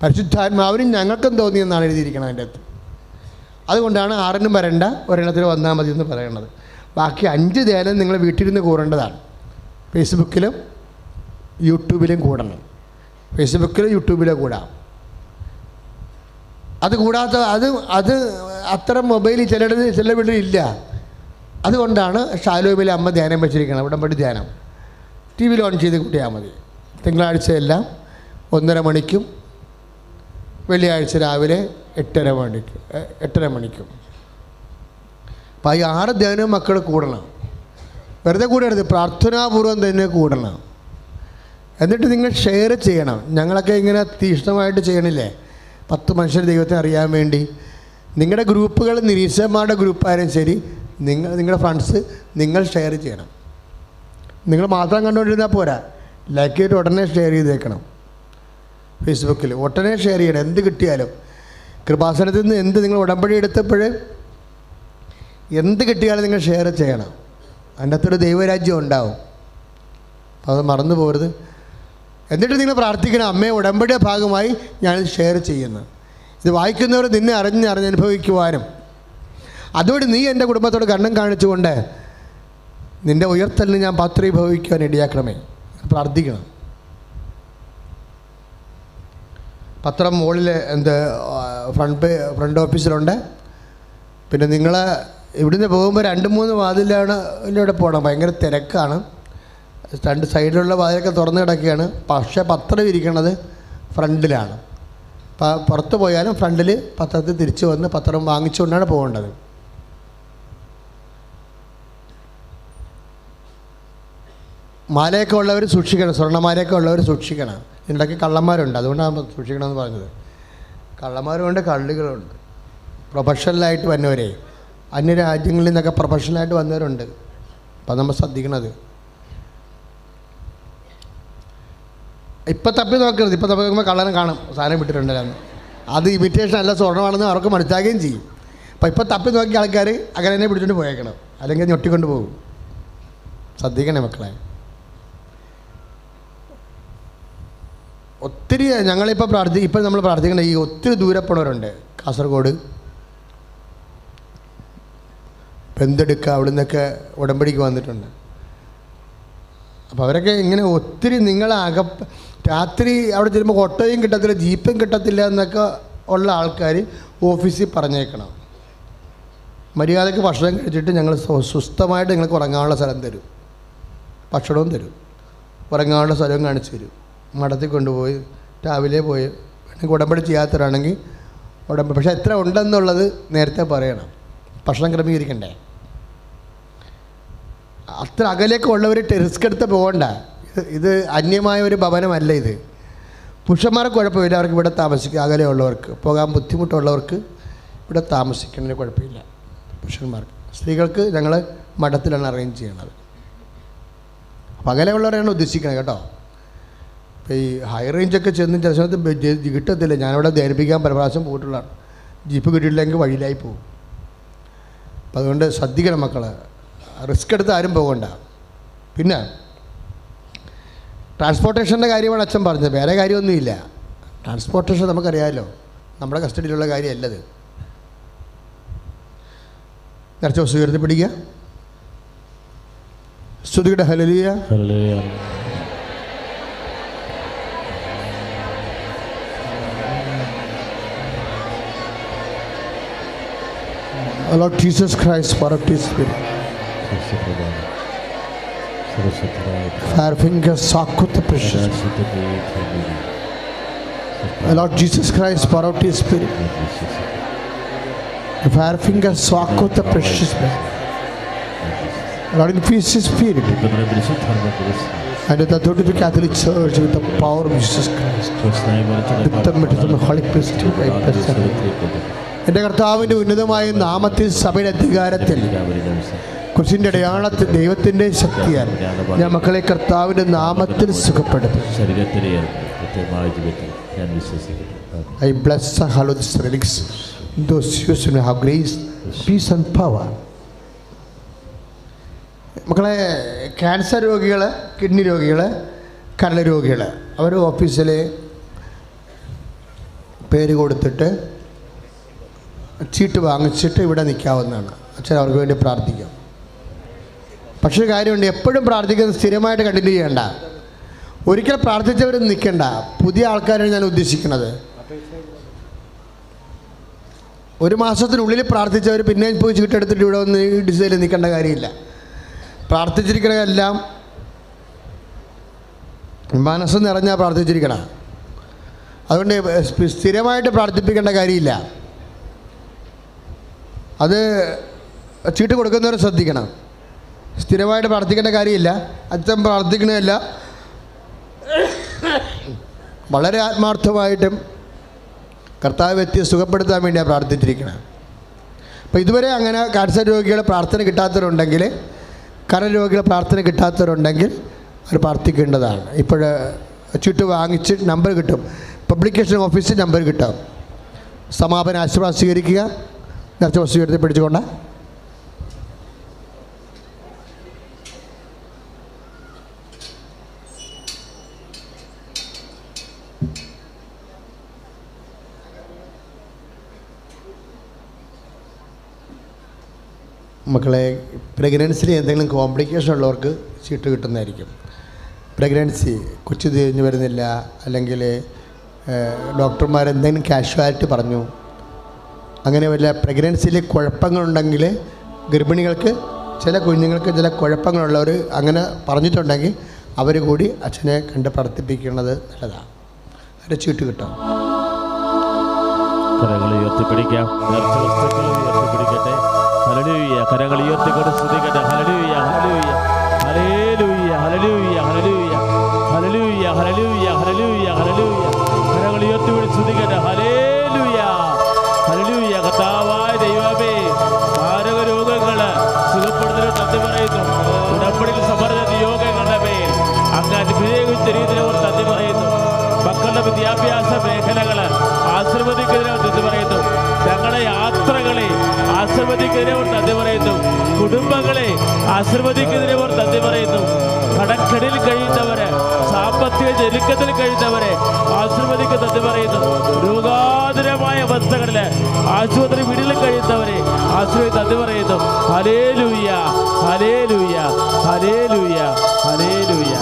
പരിശുദ്ധാത്മാവിനും ഞങ്ങൾക്കും തോന്നിയെന്നാണ് എഴുതിയിരിക്കുന്നത് അതിൻ്റെ അകത്ത്. അതുകൊണ്ടാണ് 6-നും വരണ്ട, ഒരെണ്ണത്തിന് വന്നാൽ മതി എന്ന് പറയുന്നത്. ബാക്കി 5 ധ്യാനം നിങ്ങൾ വീട്ടിലിരുന്ന് കൂറേണ്ടതാണ്. ഫേസ്ബുക്കിലും യൂട്യൂബിലും കൂടണം. ഫേസ്ബുക്കിലും യൂട്യൂബിലും കൂടാം. അത് കൂടാത്ത അത് അത്തരം മൊബൈൽ ചില വീട്ടിലില്ല. അതുകൊണ്ടാണ് ഷാലോമിലെ അമ്മ ധ്യാനം വെച്ചിരിക്കണം, ഉടമ്പടി ധ്യാനം. ടി വിയിൽ ഓൺ ചെയ്ത് കൂട്ടിയാൽ മതി. തിങ്കളാഴ്ചയെല്ലാം 1:30 മണിക്കും വെള്ളിയാഴ്ച രാവിലെ 8:30 മണിക്കും. അപ്പോൾ ഈ 6 ധ്യാനം മക്കൾ കൂടണം. വെറുതെ കൂടരുത്, പ്രാർത്ഥനാപൂർവ്വം തന്നെ കൂടണം. എന്നിട്ട് നിങ്ങൾ ഷെയർ ചെയ്യണം. ഞങ്ങളൊക്കെ ഇങ്ങനെ തീക്ഷ്ണമായിട്ട് ചെയ്യണില്ലേ, 10 മനുഷ്യർ ദൈവത്തെ അറിയാൻ വേണ്ടി. നിങ്ങളുടെ ഗ്രൂപ്പുകൾ നിരീക്ഷകന്മാരുടെ ഗ്രൂപ്പായാലും ശരി, നിങ്ങളുടെ ഫ്രണ്ട്സ് നിങ്ങൾ ഷെയർ ചെയ്യണം. നിങ്ങൾ മാത്രം കണ്ടുകൊണ്ടിരുന്നാൽ പോരാ, ലൈക്ക് ചെയ്തിട്ട് ഉടനെ ഷെയർ ചെയ്തേക്കണം. ഫേസ്ബുക്കിൽ ഉടനെ ഷെയർ ചെയ്യണം. എന്ത് കിട്ടിയാലും കൃപാസനത്തിൽ നിന്ന് നിങ്ങൾ ഉടമ്പടി എടുത്തപ്പോൾ എന്ത് കിട്ടിയാലും നിങ്ങൾ ഷെയർ ചെയ്യണം. അതിൻ്റെ അകത്തൊരു ദൈവരാജ്യം ഉണ്ടാവും. അപ്പോൾ അത് മറന്നു പോകരുത്. എന്നിട്ട് നിങ്ങൾ പ്രാർത്ഥിക്കണം, അമ്മയെ ഉടമ്പടിയുടെ ഭാഗമായി ഞാനിത് ഷെയർ ചെയ്യുന്നു. ഇത് വായിക്കുന്നവർ നിന്നെ അറിഞ്ഞനുഭവിക്കുവാനും അതുകൊണ്ട് നീ എൻ്റെ കുടുംബത്തോട് കണ്ണും കാണിച്ചുകൊണ്ട് നിൻ്റെ ഉയർത്തലിന് ഞാൻ പാത്രീഭവിക്കുവാൻ ഇടയാക്കണമേ പ്രാർത്ഥിക്കണം. പത്രം മുകളിൽ ഫ്രണ്ട് ഓഫീസിലുണ്ട്. പിന്നെ നിങ്ങൾ ഇവിടുന്ന് പോകുമ്പോൾ 2-3 വാതിലാണ് പോകണം. ഭയങ്കര തിരക്കാണ്. 2 സൈഡിലുള്ള വാതിലൊക്കെ തുറന്ന് കിടക്കുകയാണ്. പക്ഷേ പത്രം ഇരിക്കണത് ഫ്രണ്ടിലാണ്. പുറത്ത് പോയാലും ഫ്രണ്ടിൽ പത്രത്തിൽ തിരിച്ചു വന്ന് പത്രം വാങ്ങിച്ചുകൊണ്ടാണ് പോകേണ്ടത്. മാലയൊക്കെ ഉള്ളവർ സൂക്ഷിക്കണം, സ്വർണ്ണമാലയൊക്കെ ഉള്ളവർ സൂക്ഷിക്കണം. ഇതിൻ്റെയൊക്കെ കള്ളന്മാരുണ്ട്, അതുകൊണ്ടാണ് സൂക്ഷിക്കണമെന്ന് പറഞ്ഞത്. കള്ളന്മാരുമുണ്ട്, കള്ളികളുണ്ട്. പ്രൊഫഷണലായിട്ട് വന്നവരെ, അന്യരാജ്യങ്ങളിൽ നിന്നൊക്കെ പ്രൊഫഷണലായിട്ട് വന്നവരുണ്ട്. അപ്പം നമ്മൾ ശ്രദ്ധിക്കണത്. ഇപ്പം തപ്പി നോക്കരുത്. ഇപ്പം തപ്പി നോക്കുമ്പോൾ കള്ളനെ കാണും, സാധനം വിട്ടിട്ടുണ്ടല്ലോ. അത് ഇമിറ്റേഷൻ അല്ല, സ്വർണ്ണമാണെന്ന് അവർക്ക് മനസ്സിലാക്കുകയും ചെയ്യും. അപ്പം ഇപ്പം തപ്പി നോക്കിയ ആൾക്കാർ അങ്ങനെ തന്നെ പിടിച്ചുകൊണ്ട് പോയേക്കണം, അല്ലെങ്കിൽ ഞൊട്ടിക്കൊണ്ട് പോകും. ശ്രദ്ധിക്കണേ മക്കളെ. ഒത്തിരി ഞങ്ങളിപ്പോൾ ഇപ്പം നമ്മൾ പ്രാർത്ഥിക്കേണ്ട ഈ ഒത്തിരി ദൂരെ പോണവരുണ്ട്. കാസർഗോഡ്, ബന്ധെടുക്കുക, അവിടെ നിന്നൊക്കെ ഉടമ്പടിക്ക് വന്നിട്ടുണ്ട്. അപ്പോൾ അവരൊക്കെ ഇങ്ങനെ ഒത്തിരി രാത്രി അവിടെ ചെല്ലുമ്പോൾ ഓട്ടോയും കിട്ടത്തില്ല, ജീപ്പും കിട്ടത്തില്ല എന്നൊക്കെ ഉള്ള ആൾക്കാർ ഓഫീസിൽ പറഞ്ഞേക്കണം. മര്യാദയ്ക്ക് ഭക്ഷണം കഴിച്ചിട്ട് ഞങ്ങൾ സ്വസ്ഥമായിട്ട് നിങ്ങൾക്ക് ഉറങ്ങാനുള്ള സ്ഥലം തരും, ഭക്ഷണവും തരും, ഉറങ്ങാനുള്ള സ്ഥലവും കാണിച്ചു തരും. മഠത്തിൽ കൊണ്ടുപോയി രാവിലെ പോയി ഉടമ്പടി ചെയ്യാത്തവരാണെങ്കിൽ പക്ഷേ എത്ര ഉണ്ടെന്നുള്ളത് നേരത്തെ പറയണം. ഭക്ഷണം ക്രമീകരിക്കണ്ടേ. അത്ര അകലേക്ക് ഉള്ളവർ റിസ്ക് എടുത്ത് പോകണ്ട. ഇത് അന്യമായ ഒരു ഭവനമല്ല ഇത്. പുരുഷന്മാർക്ക് കുഴപ്പമില്ല, അവർക്ക് ഇവിടെ താമസിക്കുക. അകലെ ഉള്ളവർക്ക്, പോകാൻ ബുദ്ധിമുട്ടുള്ളവർക്ക് ഇവിടെ താമസിക്കുന്നതിന് കുഴപ്പമില്ല പുരുഷന്മാർക്ക്. സ്ത്രീകൾക്ക് ഞങ്ങൾ മഠത്തിലാണ് അറേഞ്ച് ചെയ്യണത്. അപ്പം അകലെയുള്ളവരെയാണ് ഉദ്ദേശിക്കുന്നത് കേട്ടോ. ഇപ്പോൾ ഈ ഹൈ റേഞ്ചൊക്കെ ചെന്ന് ചില സമയത്ത് കിട്ടത്തില്ല. ഞാനിവിടെ ധരിപ്പിക്കാൻ പല പ്രാവശ്യം പോയിട്ടുള്ളതാണ്. ജീപ്പ് കിട്ടിയില്ലെങ്കിൽ വഴിയിലായി പോകും. അപ്പം അതുകൊണ്ട് ശ്രദ്ധിക്കണം മക്കളെ, റിസ്ക് എടുത്ത് ആരും പോകണ്ട. പിന്നെ ട്രാൻസ്പോർട്ടേഷൻ്റെ കാര്യമാണ് അച്ഛൻ പറഞ്ഞത്, വേറെ കാര്യമൊന്നുമില്ല. ട്രാൻസ്പോർട്ടേഷൻ നമുക്കറിയാമല്ലോ, നമ്മുടെ കസ്റ്റഡിയിലുള്ള കാര്യമല്ലത്. നേരത്തെ ദിവസം ഉയർത്തി പിടിക്കുക. സ്തുതിയുടെ hallelujah. Lord Jesus Christ, pour out His Spirit. Fire fingers soak with the precious. Lord Jesus Christ, pour out His Spirit. Fire fingers soak with the precious blood. Lord, infuse His Spirit. And with the authority of the Catholic Church, with the power of Jesus Christ, with the meditation of the Holy Priest, എൻ്റെ കർത്താവിൻ്റെ ഉന്നതമായ നാമത്തിൽ സഭയുടെ അധികാരത്തിൽ കുരിശിൻ്റെ അടയാളത്തിൽ ദൈവത്തിൻ്റെ ശക്തിയാൽ ഞാൻ മക്കളെ കർത്താവിൻ്റെ നാമത്തിൽ സുഖപ്പെടുത്തും. I bless and hallow these relics, those who have grace, peace and power. മക്കളെ, ക്യാൻസർ രോഗികൾ, കിഡ്നി രോഗികൾ, കരൾ രോഗികൾ, അവർ ഓഫീസിൽ പേര് കൊടുത്തിട്ട് ചീട്ട് വാങ്ങിച്ചിട്ട് ഇവിടെ നിൽക്കാവുന്നതാണ്. അച്ഛൻ അവർക്ക് വേണ്ടി പ്രാർത്ഥിക്കാം. പക്ഷേ ഒരു കാര്യമുണ്ട്, എപ്പോഴും പ്രാർത്ഥിക്കുന്നത് സ്ഥിരമായിട്ട് കണ്ടിന്യൂ ചെയ്യണ്ട. ഒരിക്കൽ പ്രാർത്ഥിച്ചവർ നിൽക്കണ്ട. പുതിയ ആൾക്കാരാണ് ഞാൻ ഉദ്ദേശിക്കുന്നത്. 1 മാസത്തിനുള്ളിൽ പ്രാർത്ഥിച്ചവർ പിന്നെ പോയി ചീട്ടെടുത്തിട്ട് ഇവിടെ വന്ന് ഈ ഡിസൈനിൽ നിൽക്കേണ്ട കാര്യമില്ല. പ്രാർത്ഥിച്ചിരിക്കണമെല്ലാം മനസ്സ് നിറഞ്ഞാൽ പ്രാർത്ഥിച്ചിരിക്കണം. അതുകൊണ്ട് സ്ഥിരമായിട്ട് പ്രാർത്ഥിപ്പിക്കേണ്ട കാര്യമില്ല. അത് ചീട്ട് കൊടുക്കുന്നവർ ശ്രദ്ധിക്കണം. സ്ഥിരമായിട്ട് പ്രാർത്ഥിക്കേണ്ട കാര്യമില്ല. അച്ഛൻ പ്രാർത്ഥിക്കണമല്ല, വളരെ ആത്മാർത്ഥമായിട്ടും കർത്താവ് വ്യക്തിയെ സുഖപ്പെടുത്താൻ വേണ്ടിയാണ് പ്രാർത്ഥിച്ചിരിക്കണം. അപ്പോൾ ഇതുവരെ അങ്ങനെ ക്യാൻസർ രോഗികളെ പ്രാർത്ഥന കിട്ടാത്തവരുണ്ടെങ്കിൽ, കരരോഗികളെ പ്രാർത്ഥന കിട്ടാത്തവരുണ്ടെങ്കിൽ അവർ പ്രാർത്ഥിക്കേണ്ടതാണ്. ഇപ്പോൾ ചീട്ട് വാങ്ങിച്ച് നമ്പർ കിട്ടും, പബ്ലിക്കേഷൻ ഓഫീസിൽ നമ്പർ കിട്ടും. സമാപന ആശീർവാദം സ്വീകരിക്കുക. നേർച്ച വസ്തു ഉയർത്തി പിടിച്ചുകൊണ്ട് മക്കളെ, പ്രഗ്നൻസിയിൽ എന്തെങ്കിലും കോംപ്ലിക്കേഷൻ ഉള്ളവർക്ക് ചീട്ട് കിട്ടുന്നതായിരിക്കും. പ്രഗ്നൻസി കൊച്ചു തിരിഞ്ഞു വരുന്നില്ല, അല്ലെങ്കിൽ ഡോക്ടർമാർ എന്തെങ്കിലും കാഷ്വാലിറ്റി പറഞ്ഞു, അങ്ങനെ വല്ല പ്രഗ്നൻസിയിൽ കുഴപ്പങ്ങളുണ്ടെങ്കിൽ, ഗർഭിണികൾക്ക് ചില കുഞ്ഞുങ്ങൾക്ക് ചില കുഴപ്പങ്ങളുള്ളവർ അങ്ങനെ പറഞ്ഞിട്ടുണ്ടെങ്കിൽ അവർ കൂടി അച്ഛനെ കണ്ട് പ്രാർത്ഥിപ്പിക്കുന്നത് നല്ലതാണ്. അവരുടെ ചീട്ട് കിട്ടും. കരങ്ങൾ ഉയർത്തിപ്പിടിക്കാം. നേർച്ച വസ്തുക്കൾ ഉയർത്തിപ്പിടിക്കട്ടെ. ഹല്ലേലൂയ. കരങ്ങൾ ഉയർത്തിക്കൊണ്ട് സ്തുതിക്കട്ടെ. Hallelujah, hallelujah, hallelujah, hallelujah, hallelujah, hallelujah, hallelujah, hallelujah, hallelujah. കരങ്ങൾ ഉയർത്തിപ്പിടി സ്തുതിക്കട്ടെ. Hallelujah, hallelujah. കർത്താവായ ദൈവമേ, മാരക രോഗങ്ങൾ സുഖപ്പെടുത്തൽ നന്ദി പറയുന്നു. ഉടമ്പടിയിൽ സമർപ്പിച്ച നിയോഗങ്ങളുടെ മേൽ അങ്ങ് അനുഗ്രഹിച്ച രീതിയിലവർ നന്ദി പറയുന്നു. മക്കളുടെ വിദ്യാഭ്യാസ മേഖലകൾ ആശീർവദിക്കുന്നതിനവർ നന്ദി പറയുന്നു. ഞങ്ങളുടെ യാത്രകളെ ആശീർവദിക്കുന്നതിനവർ നന്ദി പറയുന്നു. കുടുംബങ്ങളെ ആശീർവദിക്കുന്നതിനവർ നന്ദി പറയുന്നു. കടക്കടിൽ കഴിയുന്നവരെ, സാമ്പത്തിക ഞെരുക്കത്തിൽ കഴിയുന്നവരെ ആശീർവദിക്കുന്ന നന്ദി പറയുന്നു. രോഗാതുരമായ അവസ്ഥകളിൽ ആശുപത്രി വീട്ടിൽ കഴിയുന്നവരെ ആശീർവദിച്ച് നന്ദി പറയുന്നു. Hallelujah, hallelujah, hallelujah, hallelujah.